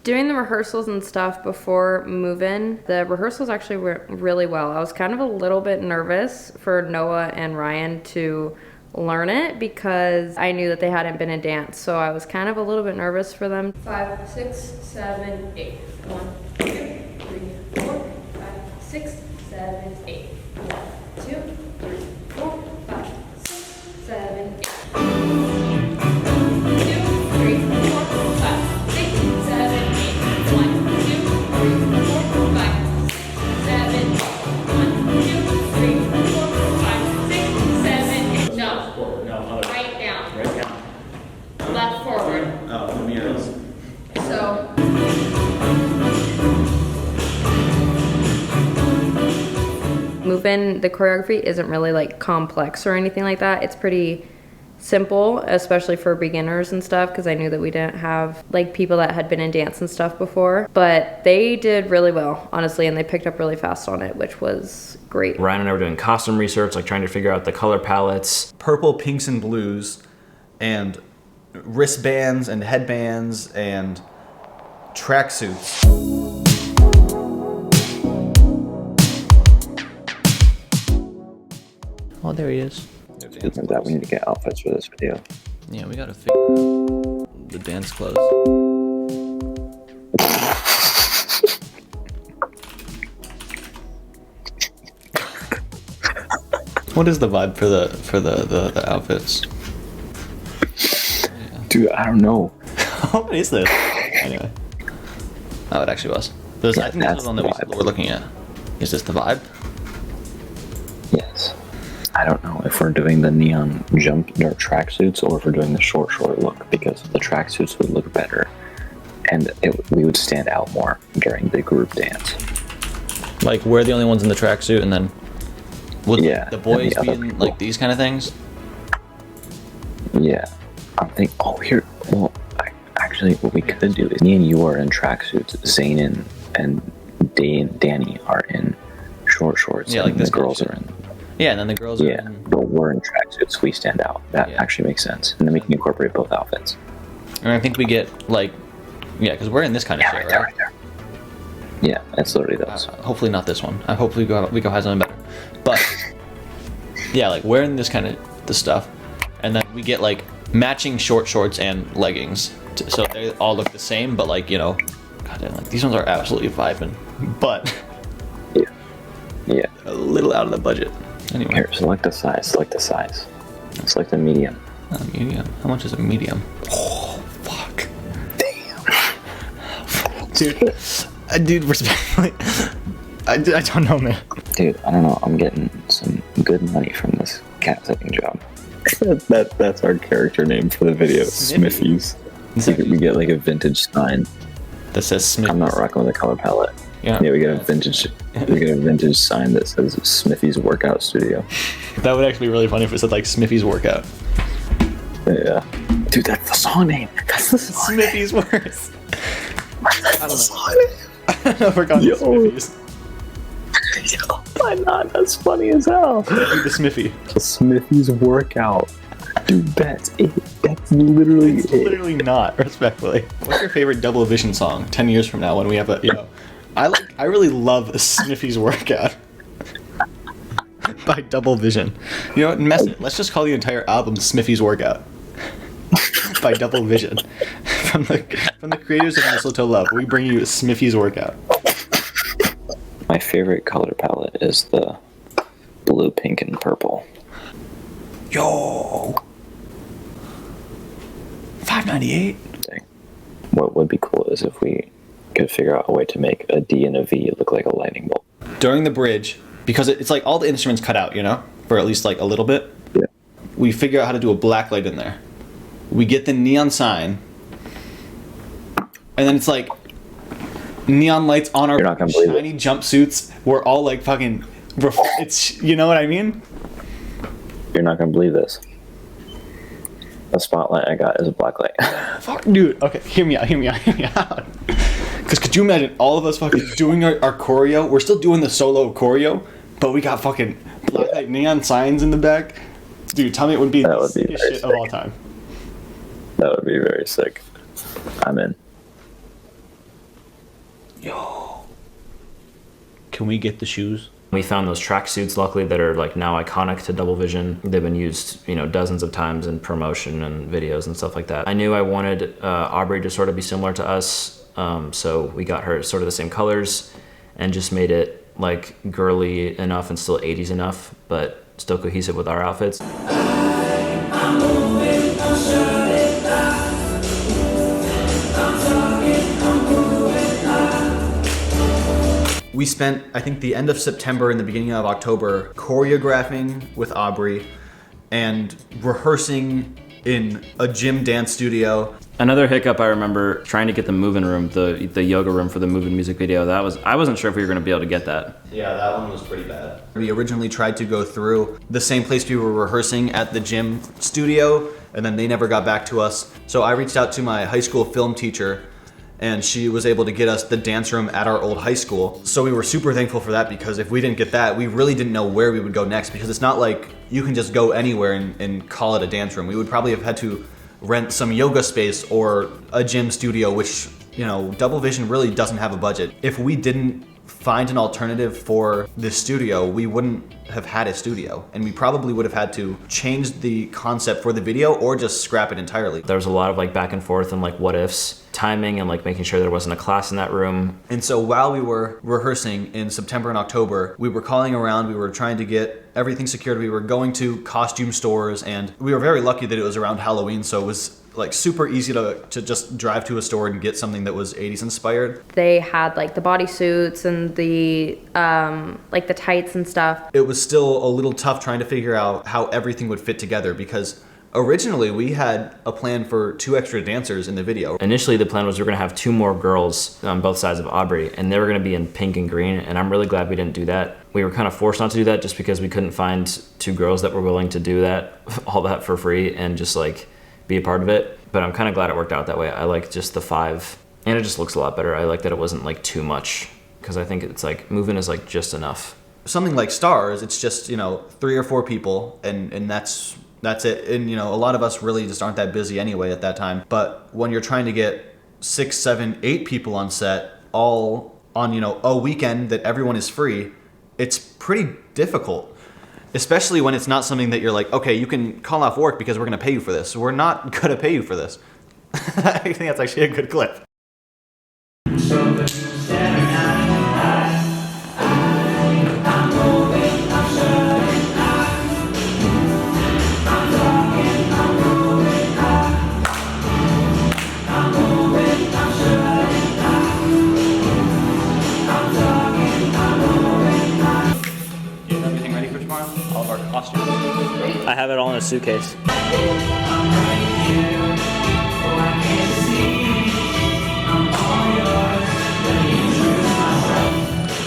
Doing the rehearsals and stuff before move-in, the rehearsals actually went really well. I was kind of a little bit nervous for Noah and Ryan to learn it because I knew that they hadn't been in dance, so I was kind of a little bit nervous for them. 5, 6, 7, 8. 1, 2, 3, 4, 5, 6, 7, 8. 1, 2, 3, 4, 5, 6, 7, 8. 'Move-In, the choreography isn't really like complex or anything like that. It's pretty simple, especially for beginners and stuff, because I knew that we didn't have like people that had been in dance and stuff before. But they did really well, honestly, and they picked up really fast on it, which was great.
Ryan and I were doing costume research, like trying to figure out the color palettes.
Purple, pinks, and blues, and wristbands and headbands and tracksuits.
Oh, there he is.
Turns out we need to get outfits for this video.
Yeah, we gotta figure out the dance clothes.
What is the vibe for the outfits?
Dude, I don't know.
What is this? Anyway. Oh, it actually was. I think this was the one that we're looking at. Is this the vibe?
Yes. I don't know if we're doing the neon jump or tracksuits or if we're doing the short look, because the tracksuits would look better and we would stand out more during the group dance.
Like, we're the only ones in the tracksuit, and then would the boys
the
be
other
in like these kind of things?
Yeah. I'm thinking, actually, what we could do is me and you are in tracksuits, Zayn and Danny are in short shorts,
Yeah, like
and
this
the girls are in.
Yeah, and then the girls are in...
but we're in tracksuits, we stand out. That actually makes sense. And then we can incorporate both outfits.
And I think we get, like... Yeah, because we're in this kind of shit, right?
Yeah, it's literally those.
Hopefully not this one. Hopefully we go have something better. But, yeah, like, we're in this kind of this stuff. And then we get, like, matching short shorts and leggings. So they all look the same, but, like, you know... Goddamn, like, these ones are absolutely vibing. But...
Yeah.
A little out of the budget. Anyway.
Here, select a size. Select a medium.
Medium. How much is a medium? Oh, fuck. Damn. Dude, respectfully, I don't know, man.
Dude, I don't know. I'm getting some good money from this cat sitting job. That's our character name for the video. Smithies. We get like a vintage sign
that says Smithies.
I'm not rocking with the color palette.
Yeah,
we get a vintage sign that says Smithy's Workout Studio.
That would actually be really funny if it said like Smithy's Workout.
Yeah. Dude, that's the song name. That's the song
Smithy's
name.
Works.
That's the song name.
I don't know if we're calling it Smithy's.
Yo, why not? That's funny as hell.
The Smithy.
Smithy's Workout. Dude, that's it. That's literally
it's literally not, respectfully. What's your favorite Double Vision song 10 years from now when we have a, you know... I really love Smithy's Workout by Double Vision. You know what? Mess it. Let's just call the entire album Smithy's Workout by Double Vision. From the creators of Mistletoe Love, we bring you Smithy's Workout.
My favorite color palette is the blue, pink, and purple.
Yo! $5.98.
What would be cool is if we could figure out a way to make a D and a V look like a lightning bolt.
During the bridge, because it's like all the instruments cut out, you know, for at least like a little bit.
Yeah.
We figure out how to do a black light in there. We get the neon sign, and then it's like neon lights on our shiny jumpsuits. We're all like fucking. It's, you know what I mean?
You're not gonna believe this. The spotlight I got is a black light.
Fuck, dude. Okay, hear me out. Because could you imagine all of us fucking doing our choreo? We're still doing the solo choreo, but we got fucking black light neon signs in the back. Dude, tell me it would be the sickest shit of all time.
That would be very sick. I'm in.
Yo. Can we get the shoes?
We found those tracksuits, luckily, that are like now iconic to Double Vision. They've been used, you know, dozens of times in promotion and videos and stuff like that. I knew I wanted Aubrey to sort of be similar to us, so we got her sort of the same colors and just made it like girly enough and still 80s enough, but still cohesive with our outfits.
We spent, I think, the end of September and the beginning of October choreographing with Aubrey and rehearsing in a gym dance studio.
Another hiccup, I remember trying to get the move-in room, the yoga room for the move-in music video. I wasn't sure if we were gonna be able to get that.
Yeah, that one was pretty bad. We originally tried to go through the same place we were rehearsing at the gym studio, and then they never got back to us. So I reached out to my high school film teacher, and she was able to get us the dance room at our old high school. So we were super thankful for that, because if we didn't get that, we really didn't know where we would go next, because it's not like you can just go anywhere and call it a dance room. We would probably have had to rent some yoga space or a gym studio, which, you know, Double Vision really doesn't have a budget. If we didn't find an alternative for this studio, we wouldn't have had a studio, and we probably would have had to change the concept for the video or just scrap it entirely.
There was a lot of like back and forth and like what ifs, timing, and like making sure there wasn't a class in that room.
And so while we were rehearsing in September and October, we were calling around, we were trying to get everything secured, we were going to costume stores, and we were very lucky that it was around Halloween, so it was like super easy to just drive to a store and get something that was 80s inspired.
They had like the bodysuits and the like the tights and stuff.
It was still a little tough trying to figure out how everything would fit together, because originally we had a plan for 2 extra dancers in the video.
Initially the plan was we were gonna have 2 more girls on both sides of Aubrey, and they were gonna be in pink and green, and I'm really glad we didn't do that. We were kind of forced not to do that just because we couldn't find 2 girls that were willing to do that, all that for free, and just like be a part of it. But I'm kind of glad it worked out that way. I like just the 5, and it just looks a lot better. I like that it wasn't like too much, because I think it's like moving is like just enough.
Something like Stars, it's just, 3 or 4 people, and that's it. And a lot of us really just aren't that busy anyway at that time. But when you're trying to get 6, 7, 8 people on set, all on a weekend that everyone is free, it's pretty difficult. Especially when it's not something that you're like, okay, you can call off work because we're gonna pay you for this. We're not gonna pay you for this. I think that's actually a good clip.
I have it all in a suitcase.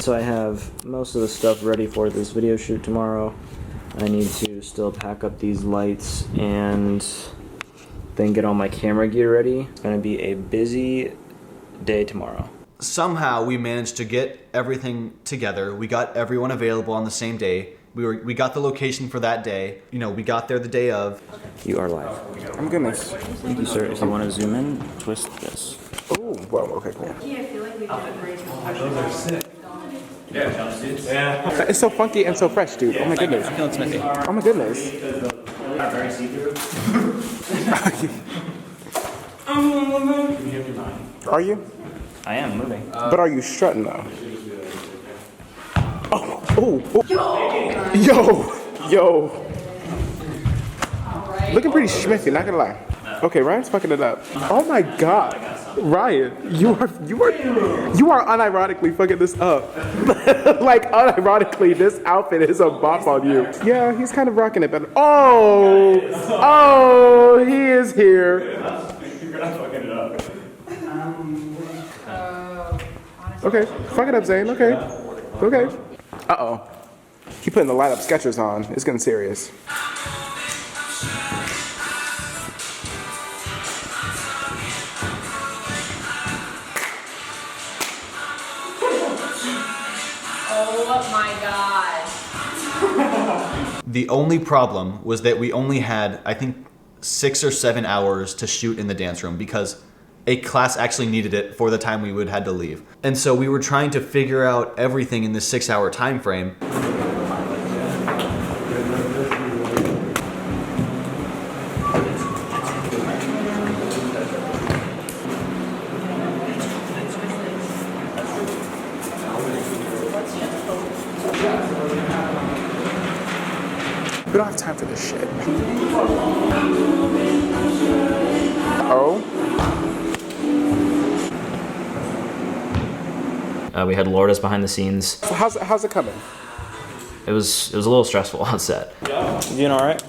So I have most of the stuff ready for this video shoot tomorrow. I need to still pack up these lights and then get all my camera gear ready. It's gonna be a busy day tomorrow.
Somehow we managed to get everything together. We got everyone available on the same day. We got the location for that day. We got there the day of.
You are live.
I'm goodness.
Thank you, sir. If you want to zoom in, twist this.
Oh, well, okay, cool. Yeah. It's so funky and so fresh, dude. Oh my goodness.
I'm feeling smithy.
Oh my goodness.
Not very see-through.
Are you?
I am moving.
But are you strutting though? Oh. Yo. Looking pretty schmithy, not gonna lie. Okay, Ryan's fucking it up. Oh my god. Ryan, you are unironically fucking this up. Like unironically, this outfit is a bop on you. Yeah, he's kind of rocking it, but oh, he is here.
You're not fucking it up.
Okay, fuck it up, Zane. Okay. Uh-oh. He putting the light up Skechers on. It's getting serious.
Oh my god.
The only problem was that we only had, I think, 6 or 7 hours to shoot in the dance room because a class actually needed it for the time we would had to leave. And so we were trying to figure out everything in this 6-hour time frame.
We don't have time for this shit. Oh.
We had Lourdes behind the scenes.
So how's it coming?
It was a little stressful on set.
You doing all right?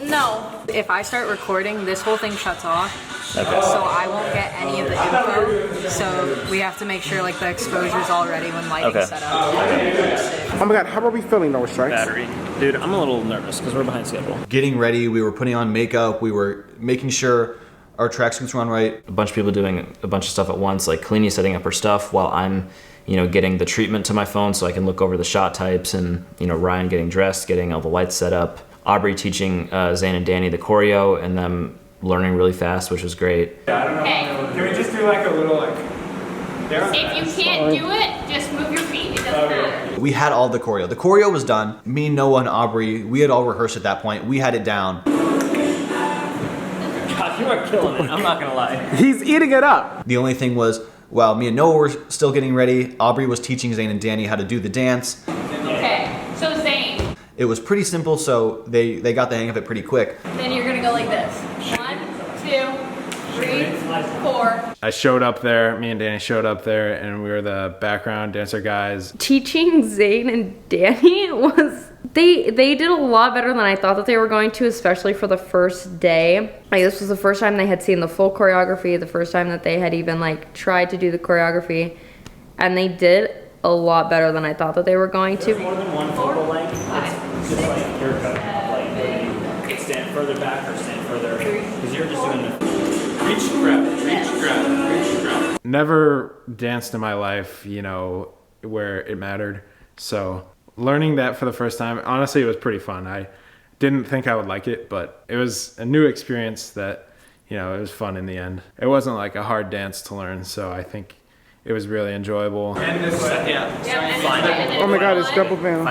No. If I start recording, this whole thing shuts off.
Okay.
So I won't get any of the info. So we have to make sure like the exposure's all ready when lighting's set up.
Oh my god, how are we feeling, Noah Strikes?
Battery. Dude, I'm a little nervous because we're behind schedule.
Getting ready, we were putting on makeup, we were making sure our tracksuits were on right.
A bunch of people doing a bunch of stuff at once, like Kalini setting up her stuff while I'm, getting the treatment to my phone so I can look over the shot types, and, Ryan getting dressed, getting all the lights set up. Aubrey teaching Zane and Danny the choreo and them learning really fast, which was great.
I don't know. Can we just do like a little
If you can't do it,
Just move your feet. It doesn't matter.
We had all the choreo. The choreo was done. Me, Noah, and Aubrey, we had all rehearsed at that point. We had it down.
God, you are killing it. I'm not gonna lie.
He's eating it up.
The only thing was, while me and Noah were still getting ready, Aubrey was teaching Zane and Danny how to do the dance.
Okay, so Zane,
It was pretty simple, so they got the hang of it pretty quick.
then you're gonna go like this. 1, 2, 3, 4.
I showed up there, me and Danny showed up there, and we were the background dancer guys.
Teaching Zane and Danny was they did a lot better than I thought that they were going to, especially for the first day. Like, this was the first time they had seen the full choreography, the first time that they had even like tried to do the choreography, and they did a lot better than I thought that they were going to.
More than one focal length. It's just like your cut. Like stand further back or stand further, because you're just doing the reach, grab, reach, grab, reach, grab.
Never danced in my life, you know, where it mattered. So learning that for the first time, honestly, it was pretty fun. I didn't think I would like it, but it was a new experience that, you know, it was fun in the end. It wasn't like a hard dance to learn, so I think it was really enjoyable.
Oh my God, it's double band.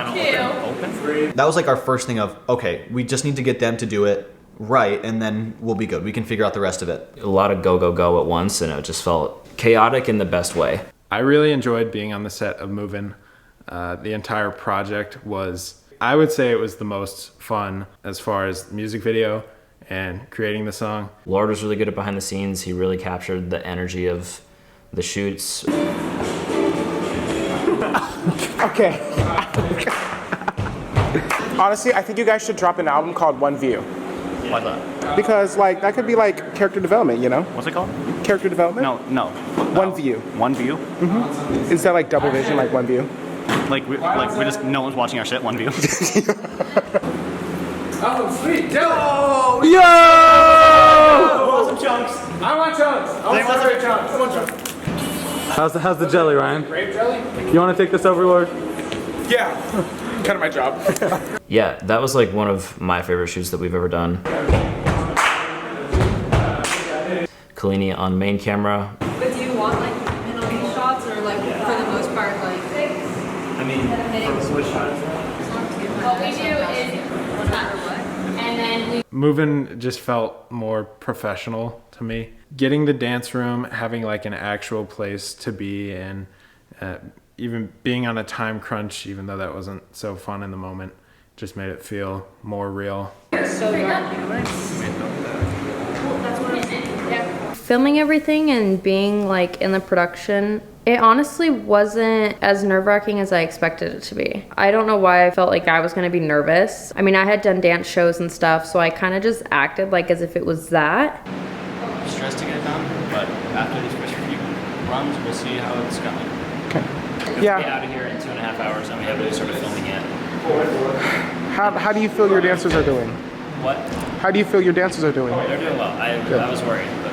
That was like our first thing of, okay, we just need to get them to do it right, and then we'll be good. We can figure out the rest of it.
A lot of go, go, go at once, and it just felt chaotic in the best way.
I really enjoyed being on the set of Movin'. The entire project was, I would say it was the most fun as far as music video and creating the song.
Lord was really good at behind the scenes. He really captured the energy of the shoots.
Okay. Honestly, I think you guys should drop an album called One View.
Why that?
Because like that could be like character development, you know?
What's it called?
Character development?
No.
One View.
One View?
Mm-hmm. Instead of like double vision, like One View.
Like we just, no one's watching our shit, One View.
Oh, sweet. Yo!
Yo!
I want some chunks. I want chunks. I want some chunks. I want chunks.
How's the jelly, Ryan?
Grape jelly?
You want to take this over, Lord?
Yeah. Kind of my job.
Yeah, that was like one of my favorite shoots that we've ever done. Kalini on main camera.
But do you want like middle beat shots or like for the most part like?
I mean, for switch shots.
What we do is, and then we
Movin' just felt more professional to me. Getting the dance room, having like an actual place to be, and even being on a time crunch, even though that wasn't so fun in the moment, just made it feel more real.
filming everything and being like in the production, it honestly wasn't as nerve-wracking as I expected it to be. I don't know why I felt like I was gonna be nervous. I mean, I had done dance shows and stuff, so I kind of just acted like as if it was that.
I'm stressed to get it done, but after these first few runs, we'll see how it's going.
Okay.
We'll
Yeah.
be out of here in 2.5 hours, and we haven't really started filming yet.
How do you feel your dancers are doing?
What?
How do you feel your dancers are doing?
They're doing well. I was worried, but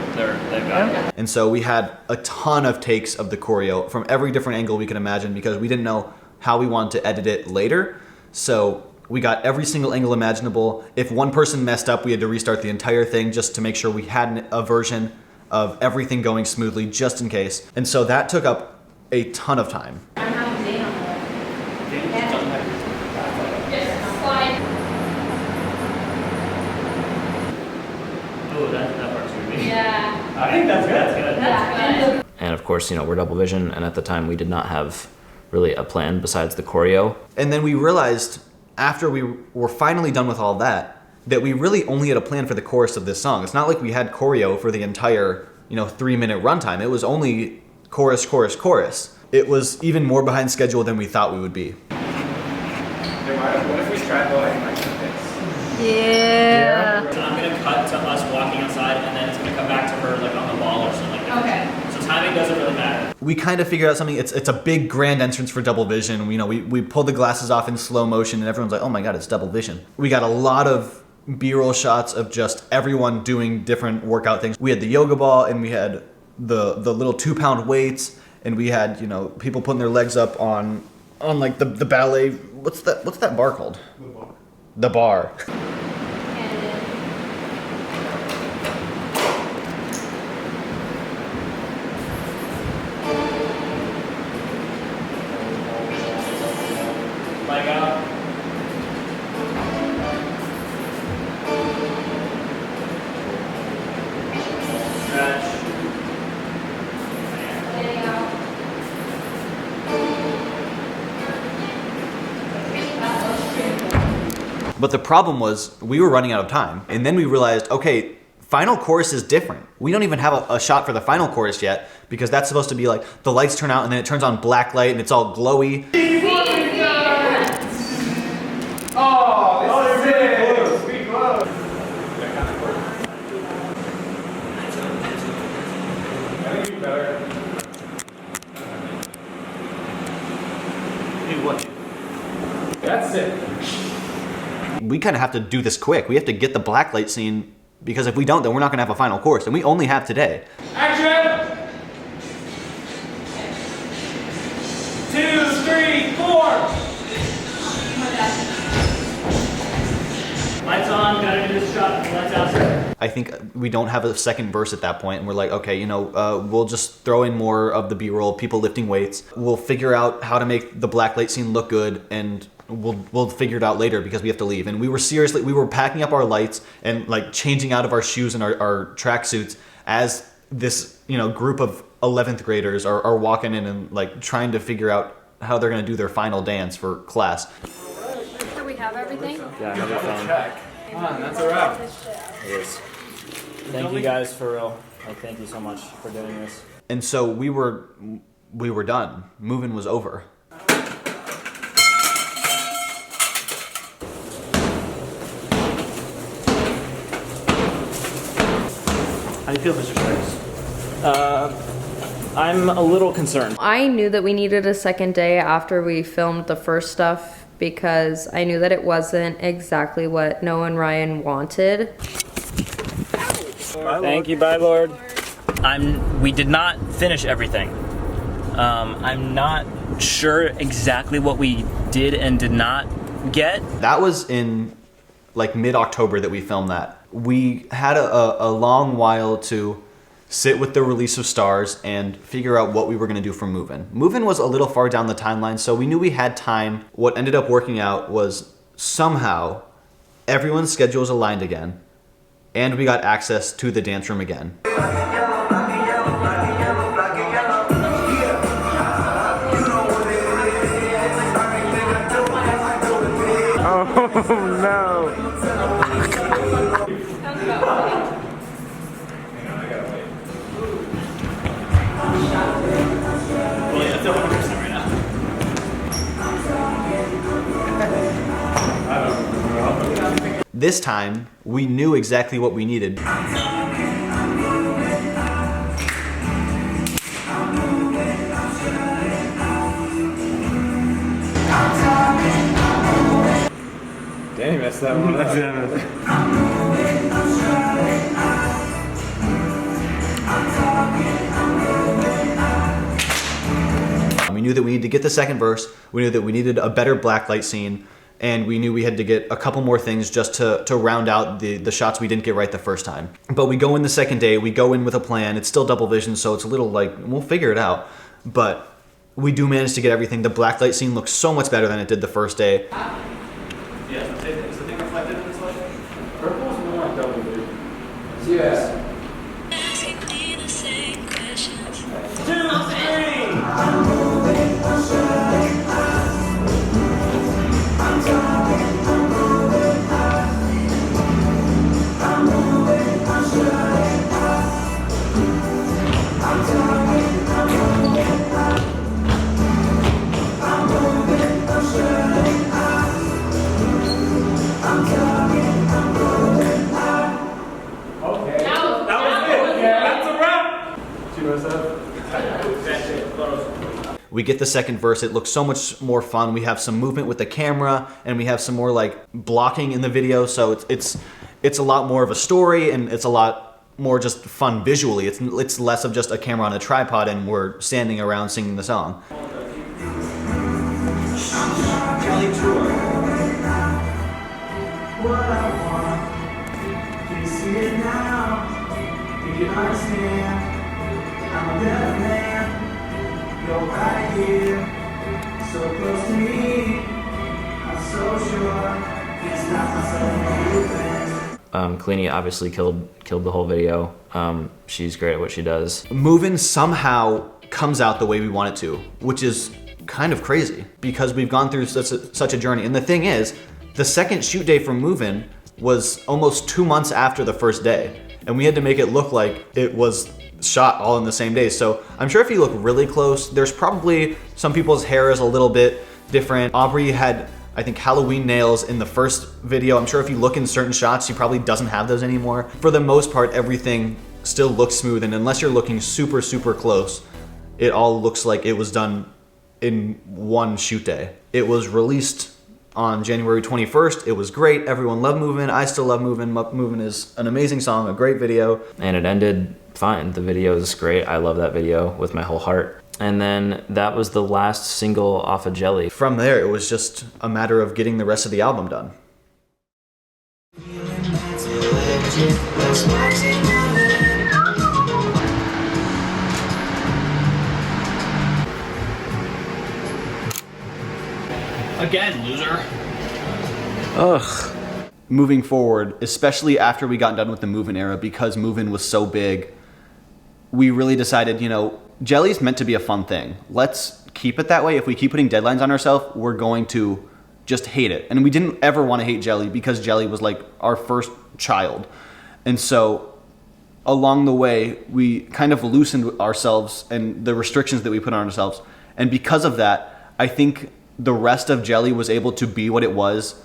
they've got it.
And so we had a ton of takes of the choreo from every different angle we could imagine because we didn't know how we wanted to edit it later. So we got every single angle imaginable. If one person messed up, we had to restart the entire thing just to make sure we had a version of everything going smoothly just in case. And so that took up a ton of time.
Oh, that part's gonna be.
Yeah.
I think that's good.
That's good.
And of course, you know, we're Double Vision, and at the time we did not have really a plan besides the choreo.
And then we realized after we were finally done with all that we really only had a plan for the chorus of this song. It's not like we had choreo for the entire, 3-minute runtime. It was only chorus, chorus, chorus. It was even more behind schedule than we thought we would be.
What if we tried like this?
Yeah.
So I'm gonna cut to us walking outside, and then it's gonna come back to her like on the ball or something like that.
Okay.
So timing doesn't really matter.
We kind of figured out something. It's a big grand entrance for Double Vision. We pulled the glasses off in slow motion, and everyone's like, "Oh my god, it's Double Vision." We got a lot of B-roll shots of just everyone doing different workout things. We had the yoga ball, and we had the little 2-pound weights, and we had people putting their legs up on like the ballet. What's that bar called? The bar. But the problem was we were running out of time. And then we realized, okay, final chorus is different. We don't even have a shot for the final chorus yet because that's supposed to be like the lights turn out and then it turns on black light and it's all glowy.
Oh, this is it. Speak close. I think you better.
Hey, what?
That's it.
We kind of have to do this quick. We have to get the blacklight scene because if we don't, then we're not going to have a final chorus, and we only have today.
Action! 2, 3, 4.
Lights on, gotta do this shot. Lights out, sir.
I think we don't have a second verse at that point, and we're like, okay, you know, we'll just throw in more of the B-roll, people lifting weights. We'll figure out how to make the blacklight scene look good, and we'll figure it out later because we have to leave. And we were packing up our lights and like changing out of our shoes and our tracksuits as this, you know, group of 11th graders are walking in and like trying to figure out how they're gonna do their final dance for class.
Do we have everything?
Yeah, I have your phone.
Come on, that's a wrap.
It is. Thank you guys for real. Like, thank you so much for doing this.
And so we were done. Moving was over.
How do you feel, Mr. Sparks? I'm a little concerned.
I knew that we needed a second day after we filmed the first stuff because I knew that it wasn't exactly what Noah and Ryan wanted.
Thank you, bye, Lord. We did not finish everything. I'm not sure exactly what we did and did not get.
That was in like mid-October that we filmed that. We had a long while to sit with the release of Stars and figure out what we were gonna do for Movin'. Movin' was a little far down the timeline, so we knew we had time. What ended up working out was somehow everyone's schedules aligned again, and we got access to the dance room again.
Oh no.
Well, yeah, it's 100% right now.
This time, we knew exactly what we needed.
Danny messed that one up.
We knew that we needed to get the second verse, we knew that we needed a better blacklight scene, and we knew we had to get a couple more things just to round out the shots we didn't get right the first time. But we go in the second day, we go in with a plan. It's still double vision, so it's a little like, we'll figure it out. But we do manage to get everything. The blacklight scene looks so much better than it did the first day.
Yeah, is the thing reflected in this light? Purple's more like double vision. Yeah.
207. We get the second verse, it looks so much more fun. We have some movement with the camera, and we have some more like blocking in the video, so it's a lot more of a story, and it's a lot more just fun visually. It's less of just a camera on a tripod and we're standing around singing the song.
Kelly Tour. What I want, you see it now. You can understand. I'm a better man. You're right here, so close to me. I'm so sure it's not myself moving.
Kalini obviously killed the whole video. She's great at what she does.
Movin' somehow comes out the way we want it to, which is kind of crazy because we've gone through such a journey. And the thing is, The second shoot day for Move-In was almost 2 months after the first day, and we had to make it look like it was shot all in the same day. So I'm sure if you look really close, there's probably some people's hair is a little bit different. Aubrey had, I think, Halloween nails in the first video. I'm sure if you look in certain shots, she probably doesn't have those anymore. For the most part, everything still looks smooth, and unless you're looking super, super close, it all looks like it was done in one shoot day. It was released on January 21st. It was great. Everyone loved Move-In. I still love Move-In. Move-In is an amazing song, a great video.
And it ended fine. The video is great. I love that video with my whole heart. And then that was the last single off of Jelly.
From there, it was just a matter of getting the rest of the album done.
Again, loser.
Ugh. Moving forward, especially after we got done with the Move-In era, because Move-In was so big, we really decided, you know, Jelly's meant to be a fun thing. Let's keep it that way. If we keep putting deadlines on ourselves, we're going to just hate it. And we didn't ever want to hate Jelly because Jelly was like our first child. And so along the way, we kind of loosened ourselves and the restrictions that we put on ourselves. And because of that, I think the rest of Jelly was able to be what it was,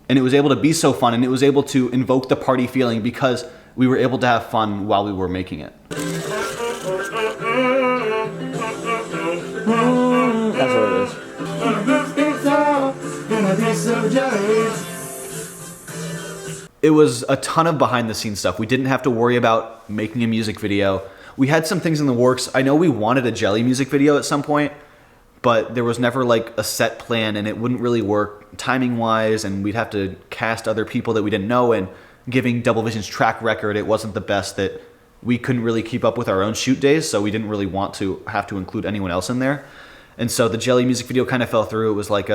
and it was able to be so fun, and it was able to invoke the party feeling because we were able to have fun while we were making it.
That's what it
is. It was a ton of behind the scenes stuff. We didn't have to worry about making a music video. We had some things in the works. I know we wanted a Jelly music video at some point, but there was never like a set plan, and it wouldn't really work timing wise, and we'd have to cast other people that we didn't know, and giving Double Vision's track record, it wasn't the best that we couldn't really keep up with our own shoot days, so we didn't really want to have to include anyone else in there. And so the Jelly music video kind of fell through. It was like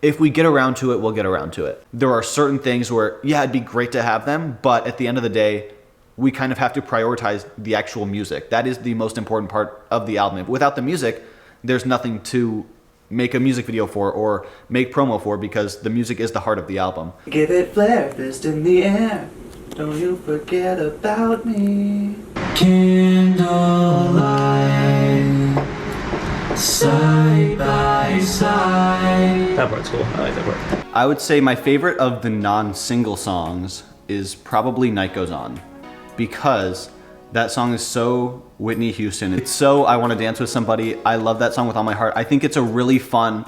if we get around to it, we'll get around to it. There are certain things where, yeah, it'd be great to have them, but at the end of the day, we kind of have to prioritize the actual music. That is the most important part of the album. Without the music, there's nothing to make a music video for or make promo for, because the music is the heart of the album.
Give it flare, fist in the air. Don't you forget about me. Candlelight, side by side.
That part's cool. I like that part.
I would say my favorite of the non-single songs is probably Night Goes On, because that song is so Whitney Houston. It's so I Want to Dance with Somebody. I love that song with all my heart. I think it's a really fun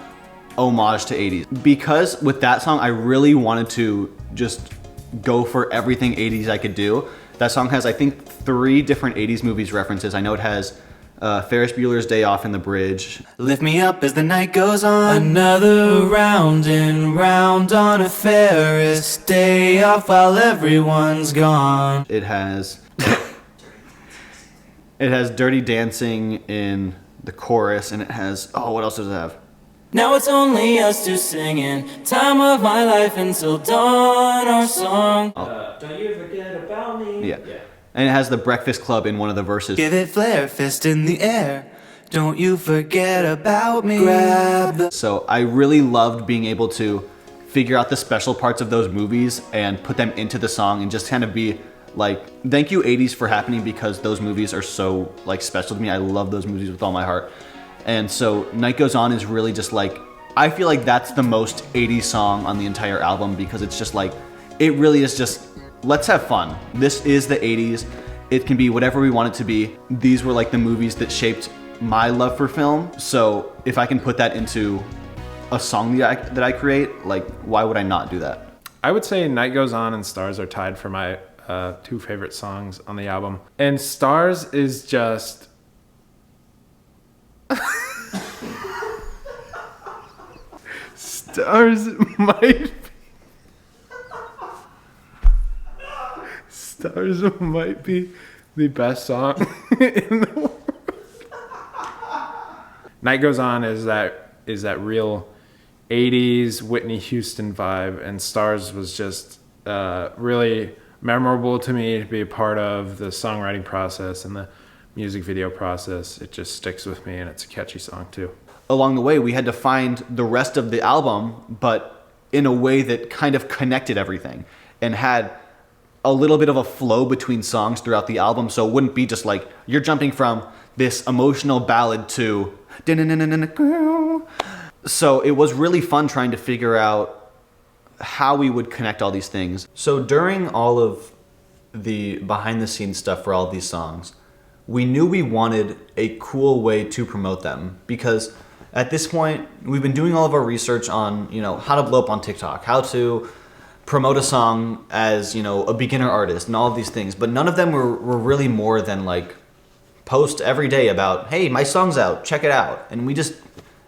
homage to 80s. Because with that song, I really wanted to just go for everything 80s I could do. That song has, I think, 3 different 80s movies references. I know it has Ferris Bueller's Day Off in the bridge.
Lift me up as the night goes on. Another round and round on a Ferris day off while everyone's gone.
It has it has Dirty Dancing in the chorus, and it has, oh, what else does it have?
Now it's only us two singing, time of my life until dawn, our song.
Don't you forget about me.
Yeah. And it has the Breakfast Club in one of the verses.
Give it flare, fist in the air. Don't you forget about me. Grab the...
So I really loved being able to figure out the special parts of those movies and put them into the song and just kind of be like, thank you 80s for happening, because those movies are so like special to me. I love those movies with all my heart. And so Night Goes On is really just like, I feel like that's the most 80s song on the entire album, because it's just like, it really is just, let's have fun. This is the 80s. It can be whatever we want it to be. These were like the movies that shaped my love for film. So if I can put that into a song that I create, like, why would I not do that?
I would say Night Goes On and Stars are tied for my 2 favorite songs on the album. And Stars is just... Stars might be the best song in the world. Night Goes On is that real 80s Whitney Houston vibe, and Stars was just really memorable to me to be a part of the songwriting process and the music video process. It just sticks with me, and it's a catchy song too.
Along the way, we had to find the rest of the album, but in a way that kind of connected everything and had a little bit of a flow between songs throughout the album, so it wouldn't be just like you're jumping from this emotional ballad to so it was really fun trying to figure out how we would connect all these things. So during all of the behind the scenes stuff for all of these songs, we knew we wanted a cool way to promote them, because at this point we've been doing all of our research on, you know, how to blow up on TikTok, how to promote a song as, you know, a beginner artist and all of these things, but none of them were really more than like post every day about, hey, my song's out, check it out. And we just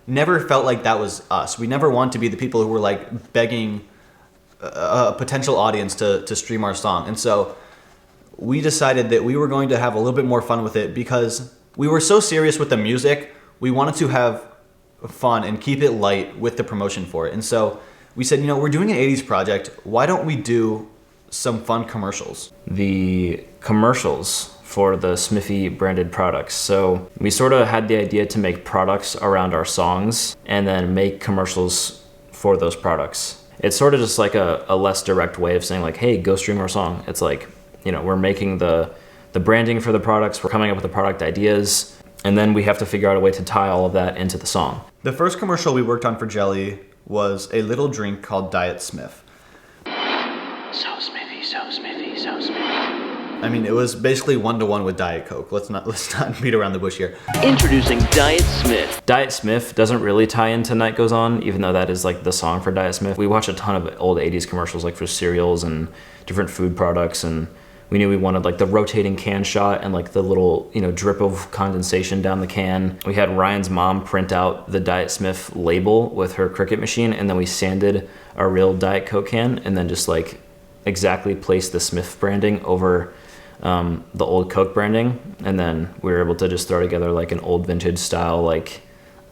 never felt like that was us. We never wanted to be the people who were like begging a potential audience to stream our song. And so we decided that we were going to have a little bit more fun with it, because we were so serious with the music. We wanted to have fun and keep it light with the promotion for it. And so we said, you know, we're doing an 80s project. Why don't we do some fun commercials?
The commercials for the Smithy branded products. So we sort of had the idea to make products around our songs and then make commercials for those products. It's sort of just like a less direct way of saying like, hey, go stream our song. It's like, you know, we're making the branding for the products, we're coming up with the product ideas, and then we have to figure out a way to tie all of that into the song.
The first commercial we worked on for Jelly was a little drink called Diet Smith.
So Smithy, so Smithy, so Smithy.
I mean, it was basically 1-to-1 with Diet Coke. Let's not beat around the bush here.
Introducing Diet Smith.
Diet Smith doesn't really tie into Night Goes On, even though that is like the song for Diet Smith. We watched a ton of old 80s commercials like for cereals and different food products, and we knew we wanted like the rotating can shot and like the little, you know, drip of condensation down the can. We had Ryan's mom print out the Diet Smith label with her Cricut machine, and then we sanded a real Diet Coke can and then just like exactly placed the Smith branding over the old Coke branding. And then we were able to just throw together like an old vintage style, like,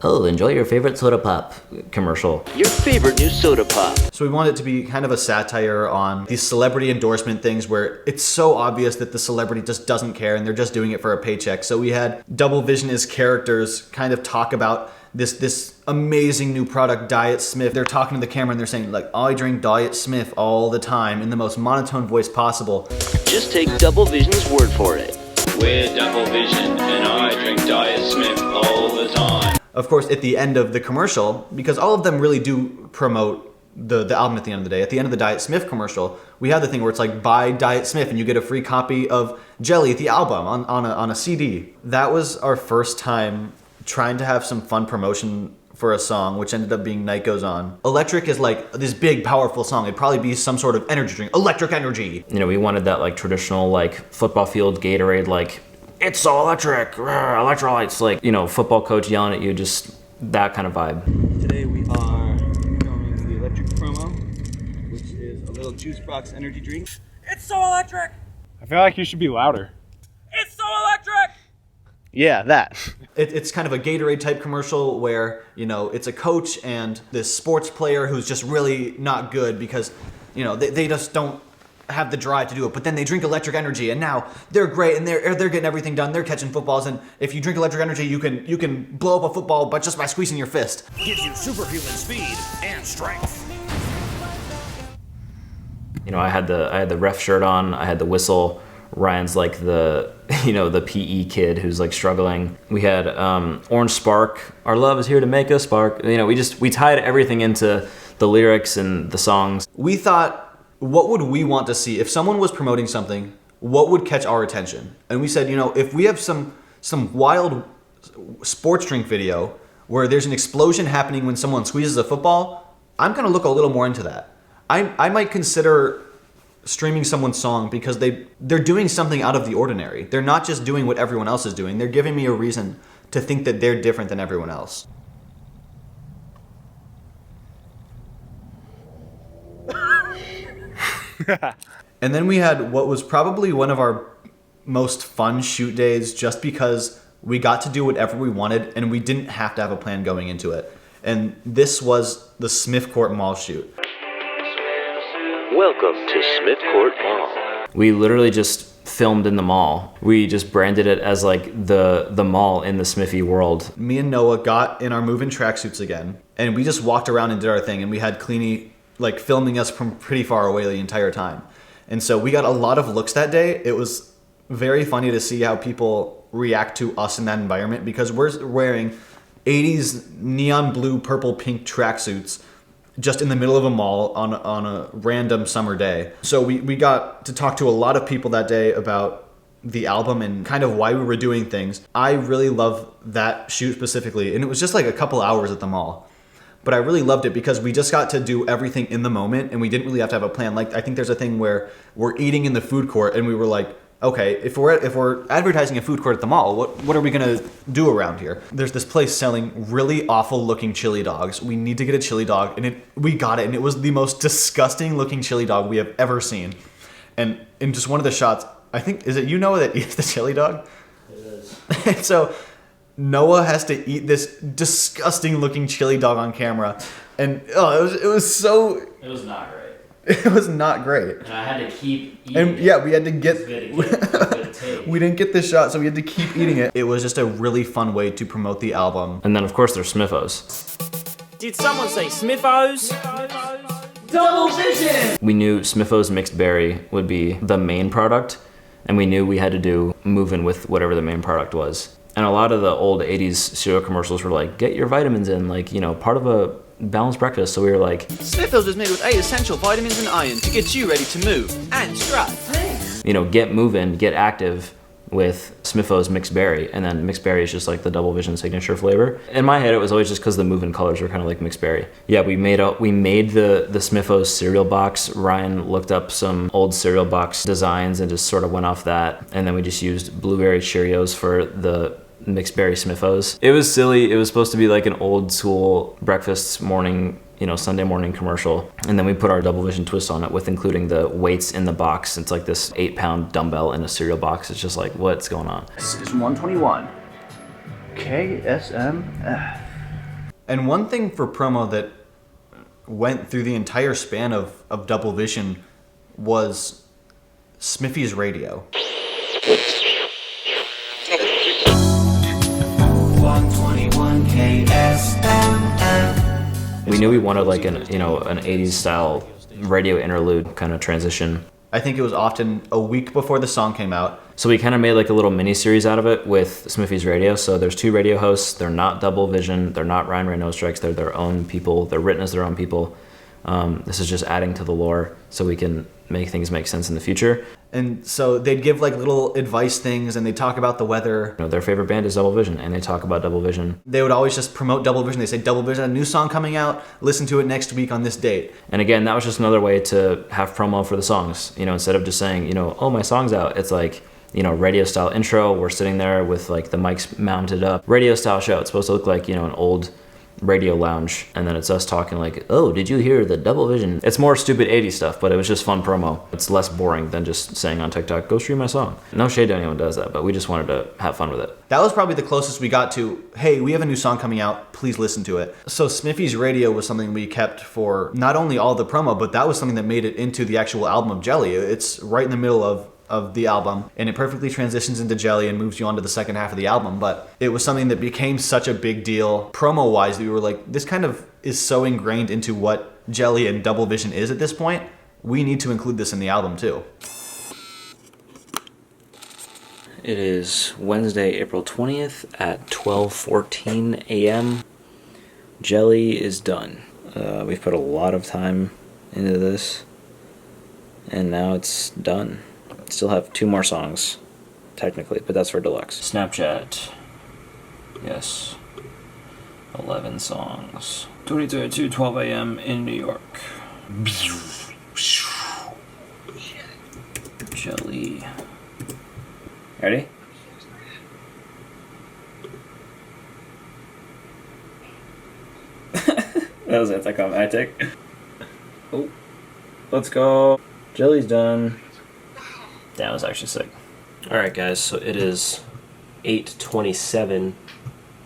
oh, enjoy your favorite soda pop commercial.
Your favorite new soda pop.
So we wanted it to be kind of a satire on these celebrity endorsement things where it's so obvious that the celebrity just doesn't care and they're just doing it for a paycheck. So we had Double Vision as characters kind of talk about this amazing new product, Diet Smith. They're talking to the camera and they're saying like, I drink Diet Smith all the time in the most monotone voice possible.
Just take Double Vision's word for it.
We're Double Vision and I drink Diet Smith all the time.
Of course, at the end of the commercial, because all of them really do promote the album at the end of the day, at the end of the Diet Smith commercial, we have the thing where it's like, buy Diet Smith and you get a free copy of Jelly, the album, on a CD. That was our first time trying to have some fun promotion for a song, which ended up being Night Goes On. Electric is like this big, powerful song. It'd probably be some sort of energy drink, electric energy.
You know, we wanted that like traditional like football field Gatorade, like, it's so electric, electrolytes, like, you know, football coach yelling at you, just that kind of vibe.
Today we are filming the electric promo, which is a little juice box energy drink.
It's so electric!
I feel like you should be louder.
It's so electric!
Yeah, that. It's kind of a Gatorade type commercial where, you know, it's a coach and this sports player who's just really not good because, you know, they just don't have the drive to do it, but then they drink electric energy and now they're great and they're getting everything done. They're catching footballs, and if you drink electric energy, you can blow up a football, but just by squeezing your fist.
Gives you superhuman speed and strength.
You know, I had the ref shirt on, I had the whistle. Ryan's like the, you know, the PE kid who's like struggling. We had Orange Spark, our love is here to make us spark. You know, we tied everything into the lyrics and the songs.
We thought, what would we want to see? If someone was promoting something, what would catch our attention? And we said, you know, if we have some wild sports drink video where there's an explosion happening when someone squeezes a football, I'm gonna look a little more into that. I might consider streaming someone's song because they're doing something out of the ordinary. They're not just doing what everyone else is doing. They're giving me a reason to think that they're different than everyone else. And then we had what was probably one of our most fun shoot days, just because we got to do whatever we wanted and we didn't have to have a plan going into it. And this was the Smith Court Mall shoot.
Welcome to Smith Court Mall.
We literally just filmed in the mall. We just branded it as like the mall in the Smithy world.
Me and Noah got in our move-in tracksuits again, and we just walked around and did our thing, and we had Cleanie like filming us from pretty far away the entire time. And so we got a lot of looks that day. It was very funny to see how people react to us in that environment because we're wearing 80s neon blue, purple, pink tracksuits just in the middle of a mall on a random summer day. So we got to talk to a lot of people that day about the album and kind of why we were doing things. I really love that shoot specifically, and it was just like a couple hours at the mall. But I really loved it because we just got to do everything in the moment and we didn't really have to have a plan. Like I think there's a thing where we're eating in the food court and we were like, okay, if we're advertising a food court at the mall, what are we gonna do around here? There's this place selling really awful looking chili dogs. We need to get a chili dog, and we got it, and it was the most disgusting looking chili dog we have ever seen. And in just one of the shots, I think, is it you, Noah, that eats the chili dog?
It is.
And so Noah has to eat this disgusting looking chili dog on camera, and it was so.
It was not great.
It was not great.
And I had to keep eating.
And yeah, we had to get.
We
didn't get this shot, so we had to keep eating it. It was just a really fun way to promote the album.
And then of course there's Smithos.
Did someone say Smithos? Double Vision!
We knew Smithos Mixed Berry would be the main product, and we knew we had to do Movin' with whatever the main product was. And a lot of the old 80s cereal commercials were like, get your vitamins in, like, you know, part of a balanced breakfast. So we were like,
Smithos is made with 8 essential vitamins and iron to get you ready to move and strut.
you know, get moving, get active with Smithos Mixed Berry, and then Mixed Berry is just like the Double Vision signature flavor. In my head, it was always just because the moving colors were kind of like Mixed Berry. Yeah, we made the Smithos cereal box. Ryan looked up some old cereal box designs and just sort of went off that, and then we just used blueberry Cheerios for the Mixed Berry Smithos. It was silly. It was supposed to be like an old school breakfast morning, you know, Sunday morning commercial. And then we put our Double Vision twist on it with including the weights in the box. It's like this 8-pound dumbbell in a cereal box. It's just like, what's going on?
This is 121. KSMF. And one thing for promo that went through the entire span of Double Vision was Smithy's radio.
121 KSMF.
We knew we wanted like an 80s style radio interlude kind of transition.
I think it was often a week before the song came out.
So we kind of made like a little mini series out of it with Smithy's Radio. So there's 2 radio hosts. They're not Double Vision. They're not Ryan Ray No Strikes. They're their own people. They're written as their own people. This is just adding to the lore so we can make things make sense in the future.
And so they'd give like little advice things and they'd talk about the weather.
You know, their favorite band is Double Vision, and they talk about Double Vision.
They would always just promote Double Vision. They say, Double Vision, a new song coming out. Listen to it next week on this date.
And again, that was just another way to have promo for the songs. You know, instead of just saying, you know, oh, my song's out, it's like, you know, radio style intro. We're sitting there with like the mics mounted up. Radio style show. It's supposed to look like, you know, an old radio lounge, and then it's us talking like, oh, did you hear the Double Vision? It's more stupid 80s stuff, but it was just fun promo. It's less boring than just saying on TikTok, go stream my song. No shade to anyone who does that, but we just wanted to have fun with it.
That was probably the closest we got to, hey, we have a new song coming out, please listen to it. So Smithy's Radio was something we kept for not only all the promo, but that was something that made it into the actual album of Jelly. It's right in the middle of the album, and it perfectly transitions into Jelly and moves you on to the second half of the album. But it was something that became such a big deal promo wise that we were like, this kind of is so ingrained into what Jelly and Double Vision is at this point, we need to include this in the album too.
It is Wednesday, April 20th at 12:14 a.m. Jelly is done. We've put a lot of time into this, and now it's done. Still have 2 more songs, technically, but that's for deluxe. Snapchat. Yes. 11 songs. 2032, 12 a.m. in New York. Jelly. Ready? That was anticlimactic. Oh. Let's go. Jelly's done. That was actually sick. Alright guys, so it is 8:27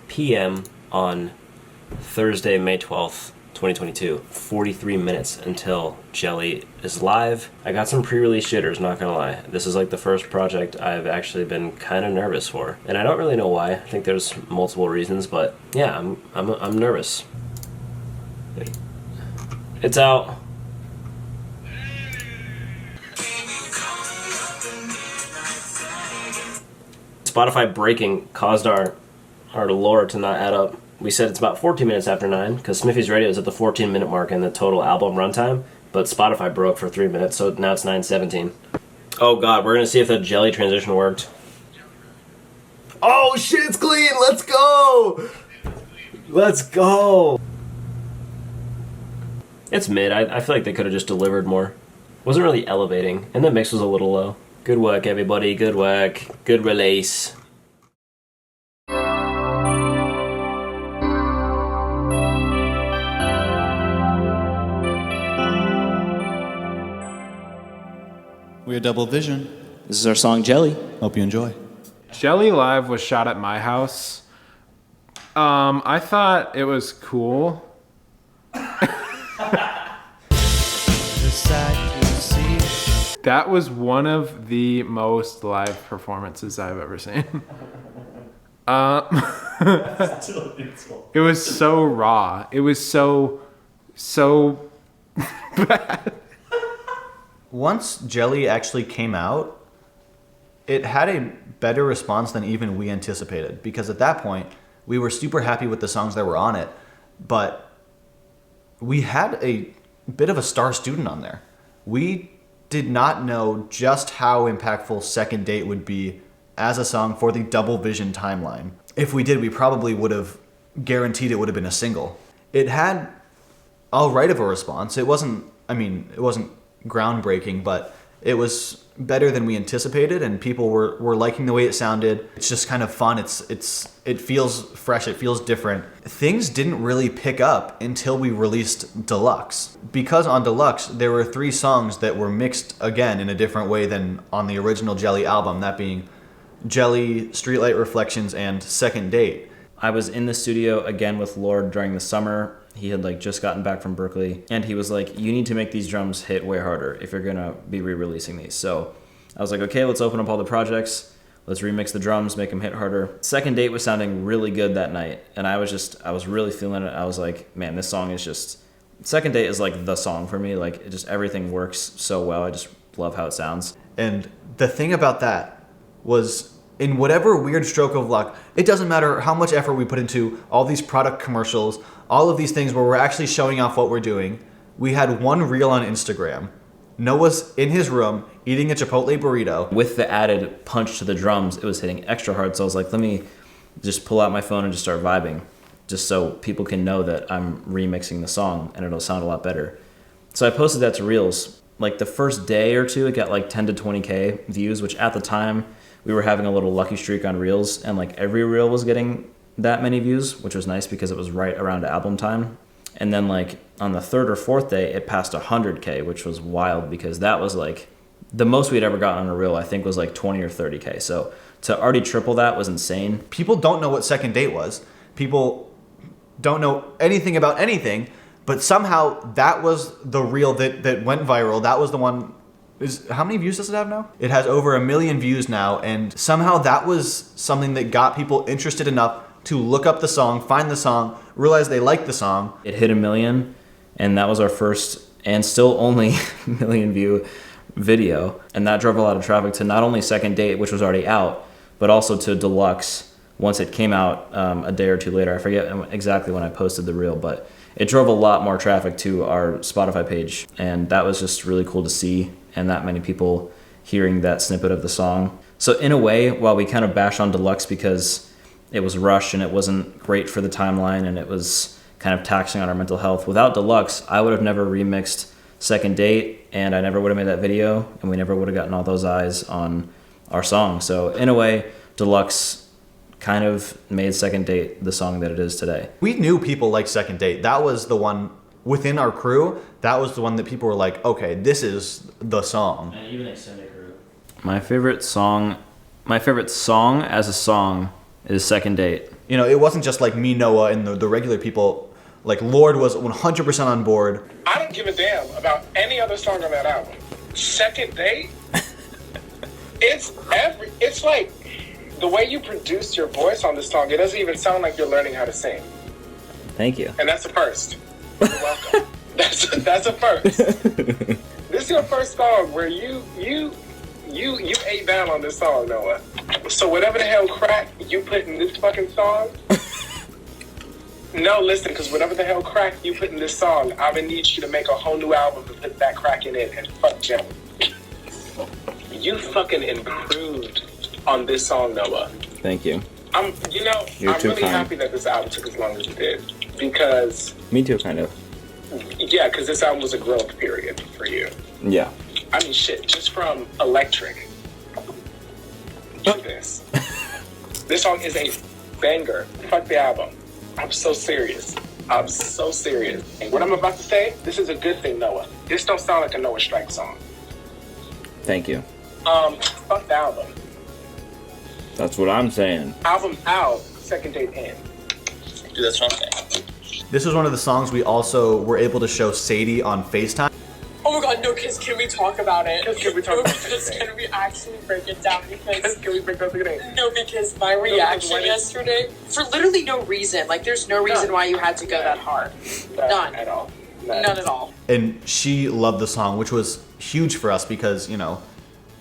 p.m. on Thursday, May 12th, 2022. 43 minutes until Jelly is live. I got some pre-release jitters, not gonna lie. This is like the first project I've actually been kind of nervous for. And I don't really know why. I think there's multiple reasons, but yeah, I'm nervous. It's out.
Spotify breaking caused our lore to not add up. We said it's about 14 minutes after 9 because Smithy's Radio is at the 14-minute mark in the total album runtime, but Spotify broke for 3 minutes, so now it's 9:17. Oh god, we're gonna see if the jelly transition worked.
Oh shit, it's clean! Let's go! Let's go!
It's mid. I feel like they could have just delivered more. Wasn't really elevating, and the mix was a little low. Good work, everybody. Good work. Good release.
We're Double Vision.
This is our song Jelly.
Hope you enjoy.
Jelly Live was shot at my house. I thought it was cool. That was one of the most live performances I've ever seen. It was so raw. It was so bad.
Once Jelly actually came out, it had a better response than even we anticipated, because at that point we were super happy with the songs that were on it, but we had a bit of a star student on there. We did not know just how impactful Second Date would be as a song for the Double Vision timeline. If we did, we probably would have guaranteed it would have been a single. It had all right of a response. It wasn't groundbreaking, but it was better than we anticipated, and people were liking the way it sounded. It's just kind of fun. It feels fresh. It feels different. Things didn't really pick up until we released Deluxe. Because on Deluxe, there were 3 songs that were mixed again in a different way than on the original Jelly album, that being Jelly, Streetlight Reflections, and Second Date.
I was in the studio again with Lord during the summer. He had just gotten back from Berkeley, and he was like, you need to make these drums hit way harder if you're gonna be re-releasing these. So I was like, okay, let's open up all the projects, let's remix the drums, make them hit harder. Second Date was sounding really good that night, and I was really feeling it. I was like, man, this song is just, Second Date is like the song for me. Like, it just, everything works so well. I just love how it sounds.
And the thing about that was, in whatever weird stroke of luck, it doesn't matter how much effort we put into all these product commercials, all of these things where we're actually showing off what we're doing. We had one reel on Instagram. Noah's in his room eating a Chipotle burrito.
With the added punch to the drums, it was hitting extra hard. So I was like, let me just pull out my phone and just start vibing, just so people can know that I'm remixing the song and it'll sound a lot better. So I posted that to Reels. Like the first day or two, it got like 10 to 20K views, which at the time, we were having a little lucky streak on Reels, and like every reel was getting that many views, which was nice because it was right around album time. And then like on the 3rd or 4th day, it passed 100K, which was wild because that was like the most we'd ever gotten on a reel, I think was like 20 or 30K. So to already triple that was insane.
People don't know what Second Date was. People don't know anything about anything, but somehow that was the reel that went viral. That was the one. How many views does it have now? It has over 1 million views now, and somehow that was something that got people interested enough to look up the song, find the song, realize they liked the song.
It hit 1 million, and that was our first and still only million view video, and that drove a lot of traffic to not only Second Date, which was already out, but also to Deluxe once it came out a day or two later. I forget exactly when I posted the reel, but it drove a lot more traffic to our Spotify page, and that was just really cool to see, and that many people hearing that snippet of the song. So in a way, while we kind of bash on Deluxe because it was rushed and it wasn't great for the timeline and it was kind of taxing on our mental health, without Deluxe, I would have never remixed Second Date, and I never would have made that video, and we never would have gotten all those eyes on our song. So in a way, Deluxe kind of made Second Date the song that it is today.
We knew people liked Second Date. That was the one within our crew. That was the one that people were like, okay, this is the song.
And even extended crew. My favorite song as a song is Second Date.
You know, it wasn't just like me, Noah, and the regular people. Like, Lord was 100% on board.
I don't give a damn about any other song on that album. Second Date? It's like the way you produce your voice on this song, it doesn't even sound like you're learning how to sing.
Thank you.
And that's a first. You're welcome. That's a first. This is your first song where you ate down on this song, Noah. So whatever the hell crack you put in this fucking song. No, listen, because whatever the hell crack you put in this song, I'm gonna need you to make a whole new album to put that crack in it and fuck Jelly. You fucking improved on this song, Noah.
Thank you.
I'm
You're too
really
kind.
happy that this album took as long as it did. Because,
Me too, kind of.
yeah, because this album was a growth period for you.
Yeah.
I mean, shit, just from Electric to this. This song is a banger. Fuck the album. I'm so serious. I'm so serious. And what I'm about to say, this is a good thing, Noah. This don't sound like a Noah Strike song.
Thank you.
Fuck the album.
That's what I'm saying.
Album out, second date in.
Dude, that's what I'm saying. This was one of the songs we also were able to show Sadie on FaceTime.
Oh my god, no, kids, can we talk about it?
Can we talk about
it? Can we actually break it down? Because
can we break down today?
No, because my reaction yesterday, for literally no reason, like there's no reason why you had to go that hard. None.
At all.
None at all.
And she loved the song, which was huge for us because, you know,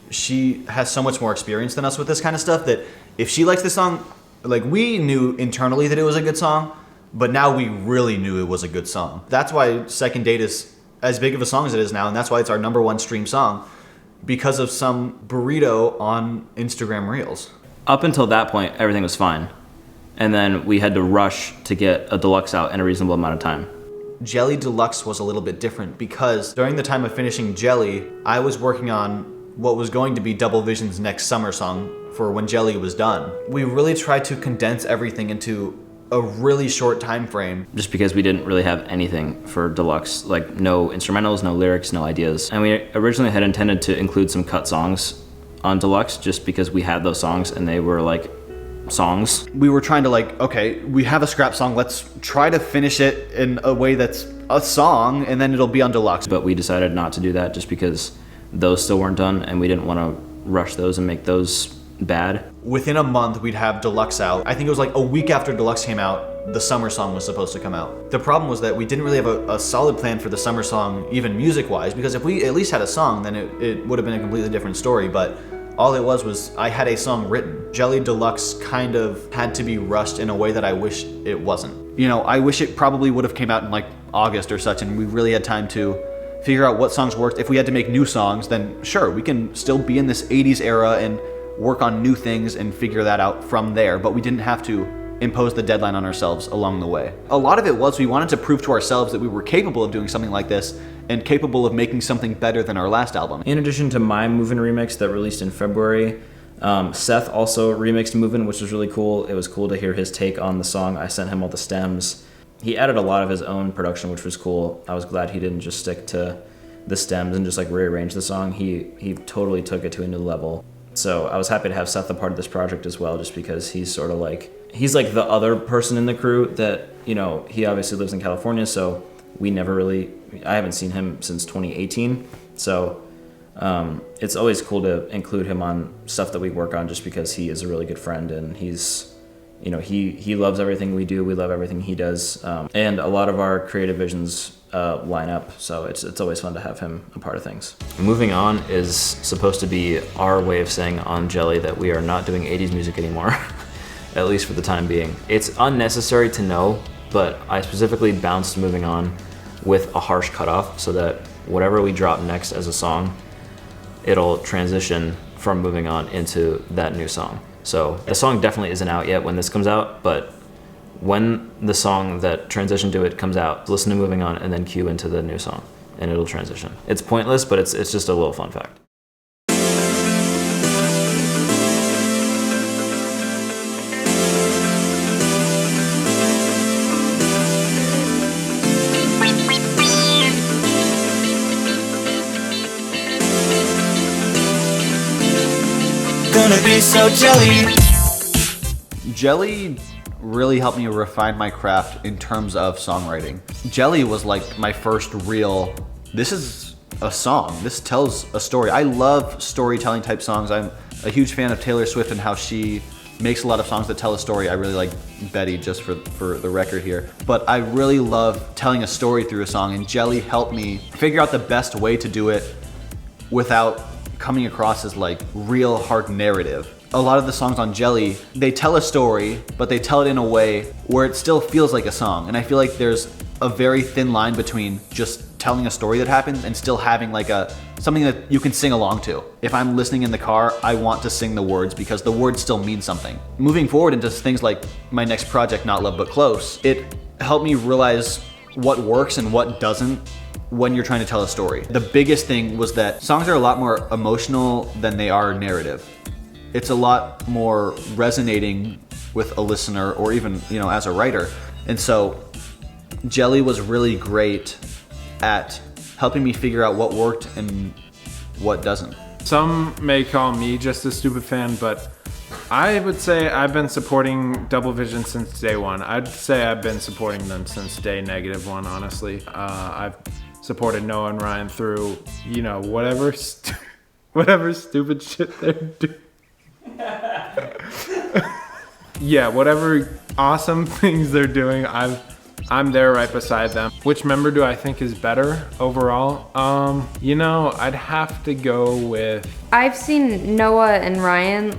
she has so much more experience than us with this kind of stuff that if she likes this song, like we knew internally that it was a good song, but now we really knew it was a good song. That's why Second Date is as big of a song as it is now, and that's why it's our #1 stream song, because of some burrito on Instagram Reels.
Up until that point, everything was fine. And then we had to rush to get a deluxe out in a reasonable amount of time.
Jelly Deluxe was a little bit different because during the time of finishing Jelly, I was working on what was going to be Double Vision's next summer song for when Jelly was done. We really tried to condense everything into a really short time frame.
Just because we didn't really have anything for deluxe, like no instrumentals, no lyrics, no ideas. And we originally had intended to include some cut songs on deluxe just because we had those songs and they were like songs.
We were trying to like, okay, we have a scrap song, let's try to finish it in a way that's a song and then it'll be on deluxe.
But we decided not to do that just because those still weren't done and we didn't want to rush those and make those bad.
Within a month, we'd have Deluxe out. I think it was like a week after Deluxe came out, the summer song was supposed to come out. The problem was that we didn't really have a solid plan for the summer song, even music-wise, because if we at least had a song, then it would have been a completely different story, but all it was I had a song written. Jelly Deluxe kind of had to be rushed in a way that I wish it wasn't. You know, I wish it probably would have came out in like August or such, and we really had time to figure out what songs worked. If we had to make new songs, then sure, we can still be in this 80s era and work on new things and figure that out from there, but we didn't have to impose the deadline on ourselves along the way. A lot of it was we wanted to prove to ourselves that we were capable of doing something like this and capable of making something better than our last album.
In addition to my Movin' remix that released in February, Seth also remixed Movin', which was really cool. It was cool to hear his take on the song. I sent him all the stems. He added a lot of his own production, which was cool. I was glad he didn't just stick to the stems and just like rearrange the song. He totally took it to a new level. So I was happy to have Seth a part of this project as well, just because he's sort of like, he's like the other person in the crew that, you know, he obviously lives in California, so we never really, I haven't seen him since 2018. So it's always cool to include him on stuff that we work on just because he is a really good friend and he's, you know, he loves everything we do. We love everything he does. And a lot of our creative visions line up, so it's always fun to have him a part of things. Moving On is supposed to be our way of saying on Jelly that we are not doing 80s music anymore, at least for the time being. It's unnecessary to know, but I specifically bounced Moving On with a harsh cutoff so that whatever we drop next as a song, it'll transition from Moving On into that new song. So the song definitely isn't out yet when this comes out, but when the song that transitioned to it comes out, listen to Moving On and then cue into the new song and it'll transition. It's pointless, but it's just a little fun fact.
Gonna be so jelly.
Jelly really helped me refine my craft in terms of songwriting. Jelly was like my first real, this is a song, this tells a story. I love storytelling type songs. I'm a huge fan of Taylor Swift and how she makes a lot of songs that tell a story. I really like Betty, just for the record here. But I really love telling a story through a song, and Jelly helped me figure out the best way to do it without coming across as like real hard narrative. a lot of the songs on Jelly, they tell a story, but they tell it in a way where it still feels like a song. And I feel like there's a very thin line between just telling a story that happens and still having like something that you can sing along to. If I'm listening in the car, I want to sing the words because the words still mean something. Moving forward into things like my next project, Not Love But Close, it helped me realize what works and what doesn't when you're trying to tell a story. The biggest thing was that songs are a lot more emotional than they are narrative. It's a lot more resonating with a listener or even, as a writer. And so Jelly was really great at helping me figure out what worked and what doesn't.
Some may call me just a stupid fan, but I would say I've been supporting Double Vision since day one. I'd say I've been supporting them since day -1, honestly. I've supported Noah and Ryan through, whatever stupid shit they're doing. Yeah, whatever awesome things they're doing, I'm there right beside them. Which member do I think is better overall? I'd have to go with...
I've seen Noah and Ryan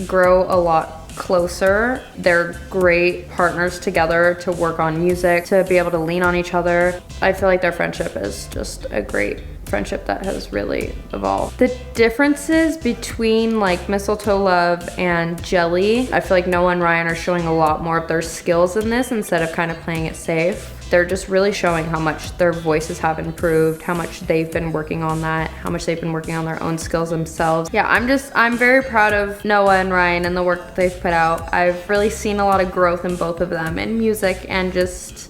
grow a lot closer. They're great partners together to work on music, to be able to lean on each other. I feel like their friendship is just a great friendship that has really evolved. The differences between Mistletoe Love and Jelly, I feel like Noah and Ryan are showing a lot more of their skills in this instead of kind of playing it safe. They're just really showing how much their voices have improved, how much they've been working on that, how much they've been working on their own skills themselves. Yeah, I'm very proud of Noah and Ryan and the work that they've put out. I've really seen a lot of growth in both of them in music and just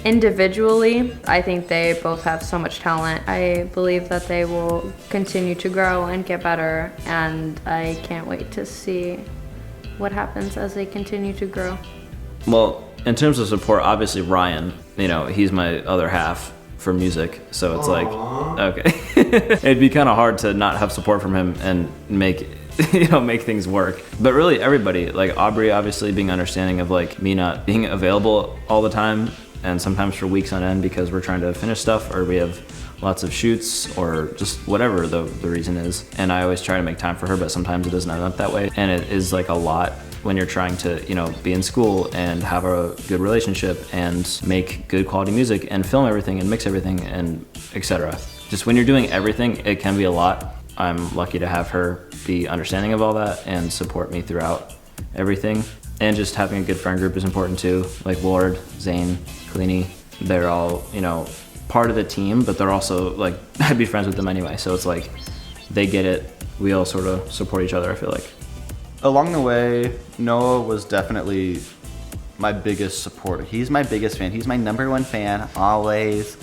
individually. I think they both have so much talent. I believe that they will continue to grow and get better, and I can't wait to see what happens as they continue to grow.
Well, in terms of support, obviously Ryan, he's my other half for music, so it's okay. It'd be kind of hard to not have support from him and make things work. But really everybody, Aubrey obviously being understanding of me not being available all the time and sometimes for weeks on end because we're trying to finish stuff or we have lots of shoots or just whatever the reason is. And I always try to make time for her, but sometimes it doesn't end up that way. And it is a lot when you're trying to, be in school and have a good relationship and make good quality music and film everything and mix everything and etc. Just when you're doing everything, it can be a lot. I'm lucky to have her be understanding of all that and support me throughout everything. And just having a good friend group is important too. Ward, Zane, Kalini, they're all, part of the team, but they're also I'd be friends with them anyway. So it's they get it. We all sort of support each other, I feel like.
Along the way, Noah was definitely my biggest supporter. He's my biggest fan. He's my #1 fan, always.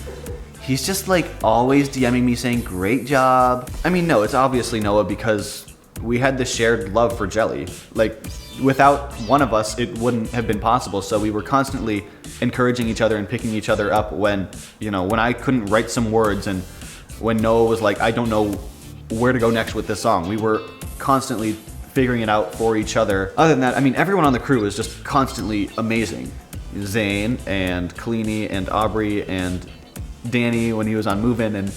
He's just always DMing me saying, great job. I mean, no, it's obviously Noah because we had this shared love for Jelly. Without one of us, it wouldn't have been possible. So we were constantly encouraging each other and picking each other up when I couldn't write some words and when Noah was I don't know where to go next with this song. We were constantly figuring it out for each other. Other than that, I mean, everyone on the crew is just constantly amazing. Zane and Kalini and Aubrey and Danny when he was on Move-In, and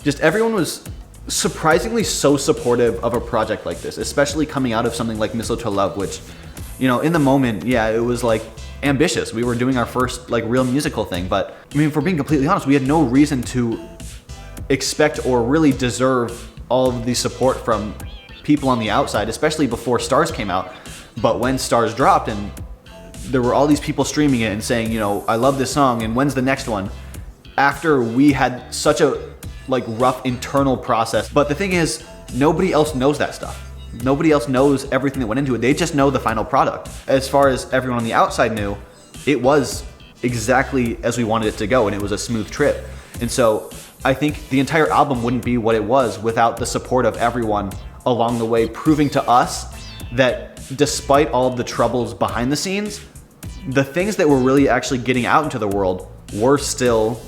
just everyone was surprisingly so supportive of a project like this, especially coming out of something like Mistletoe Love, which, in the moment, yeah, it was ambitious. We were doing our first real musical thing, but I mean, if we're being completely honest, we had no reason to expect or really deserve all of the support from people on the outside, especially before Stars came out. But when Stars dropped and there were all these people streaming it and saying, I love this song and when's the next one? After we had such a rough internal process. But the thing is, nobody else knows that stuff. Nobody else knows everything that went into it. They just know the final product. As far as everyone on the outside knew, it was exactly as we wanted it to go and it was a smooth trip. And so I think the entire album wouldn't be what it was without the support of everyone along the way, proving to us that despite all of the troubles behind the scenes, the things that were really actually getting out into the world were still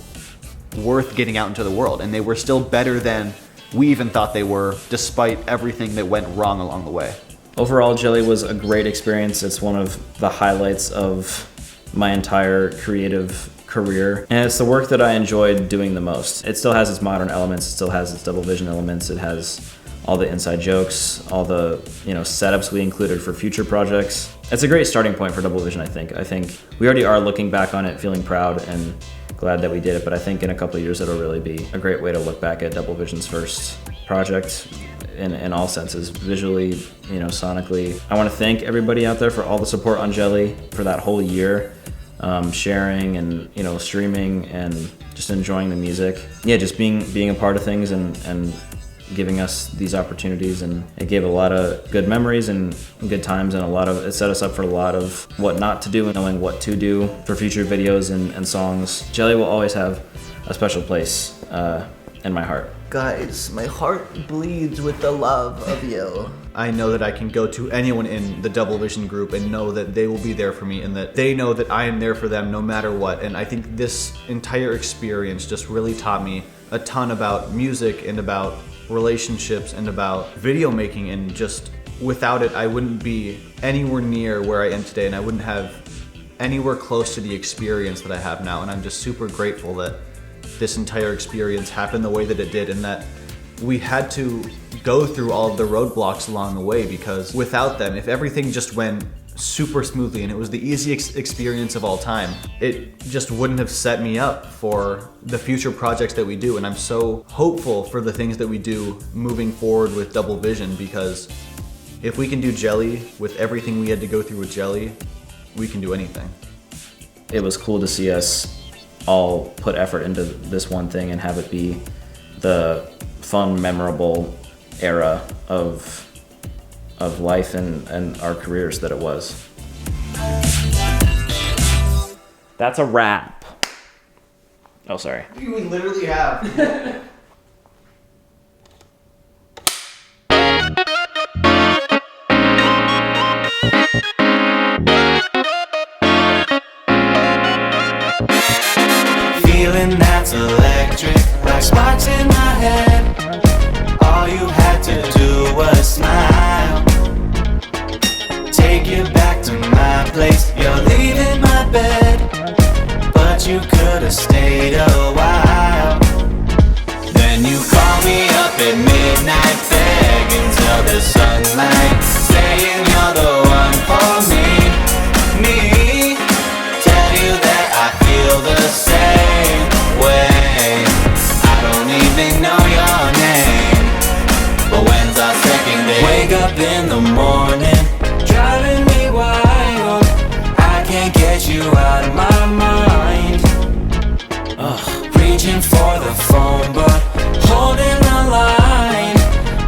worth getting out into the world, and they were still better than we even thought they were, despite everything that went wrong along the way.
Overall, Jelly was a great experience. It's one of the highlights of my entire creative career, and it's the work that I enjoyed doing the most. It still has its modern elements, it still has its Double Vision elements, it has all the inside jokes, all the setups we included for future projects. It's a great starting point for Double Vision, I think. I think we already are looking back on it feeling proud and glad that we did it, but I think in a couple of years it'll really be a great way to look back at Double Vision's first project in all senses, visually, sonically. I want to thank everybody out there for all the support on Jelly for that whole year, sharing and streaming and just enjoying the music. Yeah, just being a part of things and giving us these opportunities, and it gave a lot of good memories and good times, and it set us up for a lot of what not to do and knowing what to do for future videos and songs. Jelly will always have a special place in my heart.
Guys, my heart bleeds with the love of you. I know that I can go to anyone in the Double Vision group and know that they will be there for me and that they know that I am there for them no matter what. And I think this entire experience just really taught me a ton about music and about relationships and about video making, and just without it I wouldn't be anywhere near where I am today, and I wouldn't have anywhere close to the experience that I have now. And I'm just super grateful that this entire experience happened the way that it did, and that we had to go through all of the roadblocks along the way, because without them, if everything just went super smoothly and it was the easiest experience of all time, it just wouldn't have set me up for the future projects that we do. And I'm so hopeful for the things that we do moving forward with Double Vision, because if we can do Jelly with everything we had to go through with Jelly, we can do anything.
It was cool to see us all put effort into this one thing and have it be the fun, memorable era of life and our careers that it was. That's a wrap. Oh, sorry.
We literally have.
Feeling that's electric, like sparks in my head. All you had to do was smile. Take you back to my place. You're leaving my bed, but you could have stayed a while. Then you call me up at midnight, begging till the sunlight, saying you're the one for me. Tell you that I feel the same way. I don't even know your name, but when's our second date? Wake up in the morning, driving me wild. I can't get you out of my mind. Reaching for the phone, but holding the line.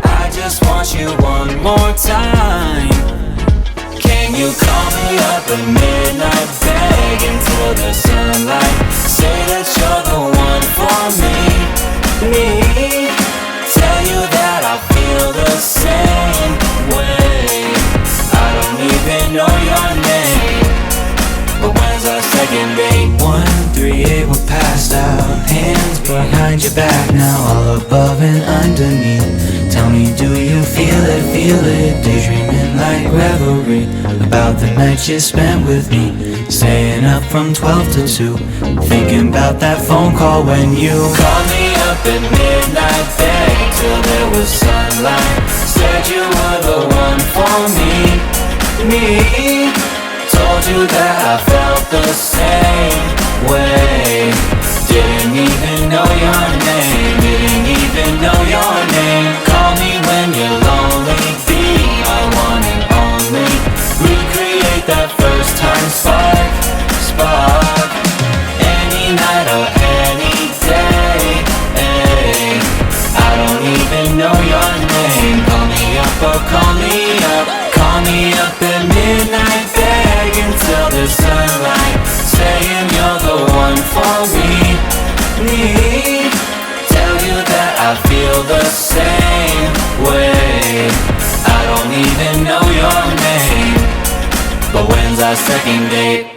I just want you one more time. Can you call me up at midnight, begging till the sunlight, say that you're the one for me. Tell you that I feel the same way. I don't even know your name, but when's our second date? 138, we're passed out, hands behind your back now, all above and underneath. Tell me, do you feel it, daydreaming like revelry about the nights you spent with me, staying up from 12 to 2, thinking about that phone call when you called me up at midnight, begging till there was sunlight, said you were the one for me. Told you that I felt the same way. Didn't even know your name, didn't even know your name. Call me when you're lonely, be my one and only. Recreate that first time spark, any night or any day. I don't even know your name. Call me up or call me up, call me up at midnight, begging till the sunlight, saying you're the one for me. Tell you that I feel the same way. I don't even know your name, but when's our second date?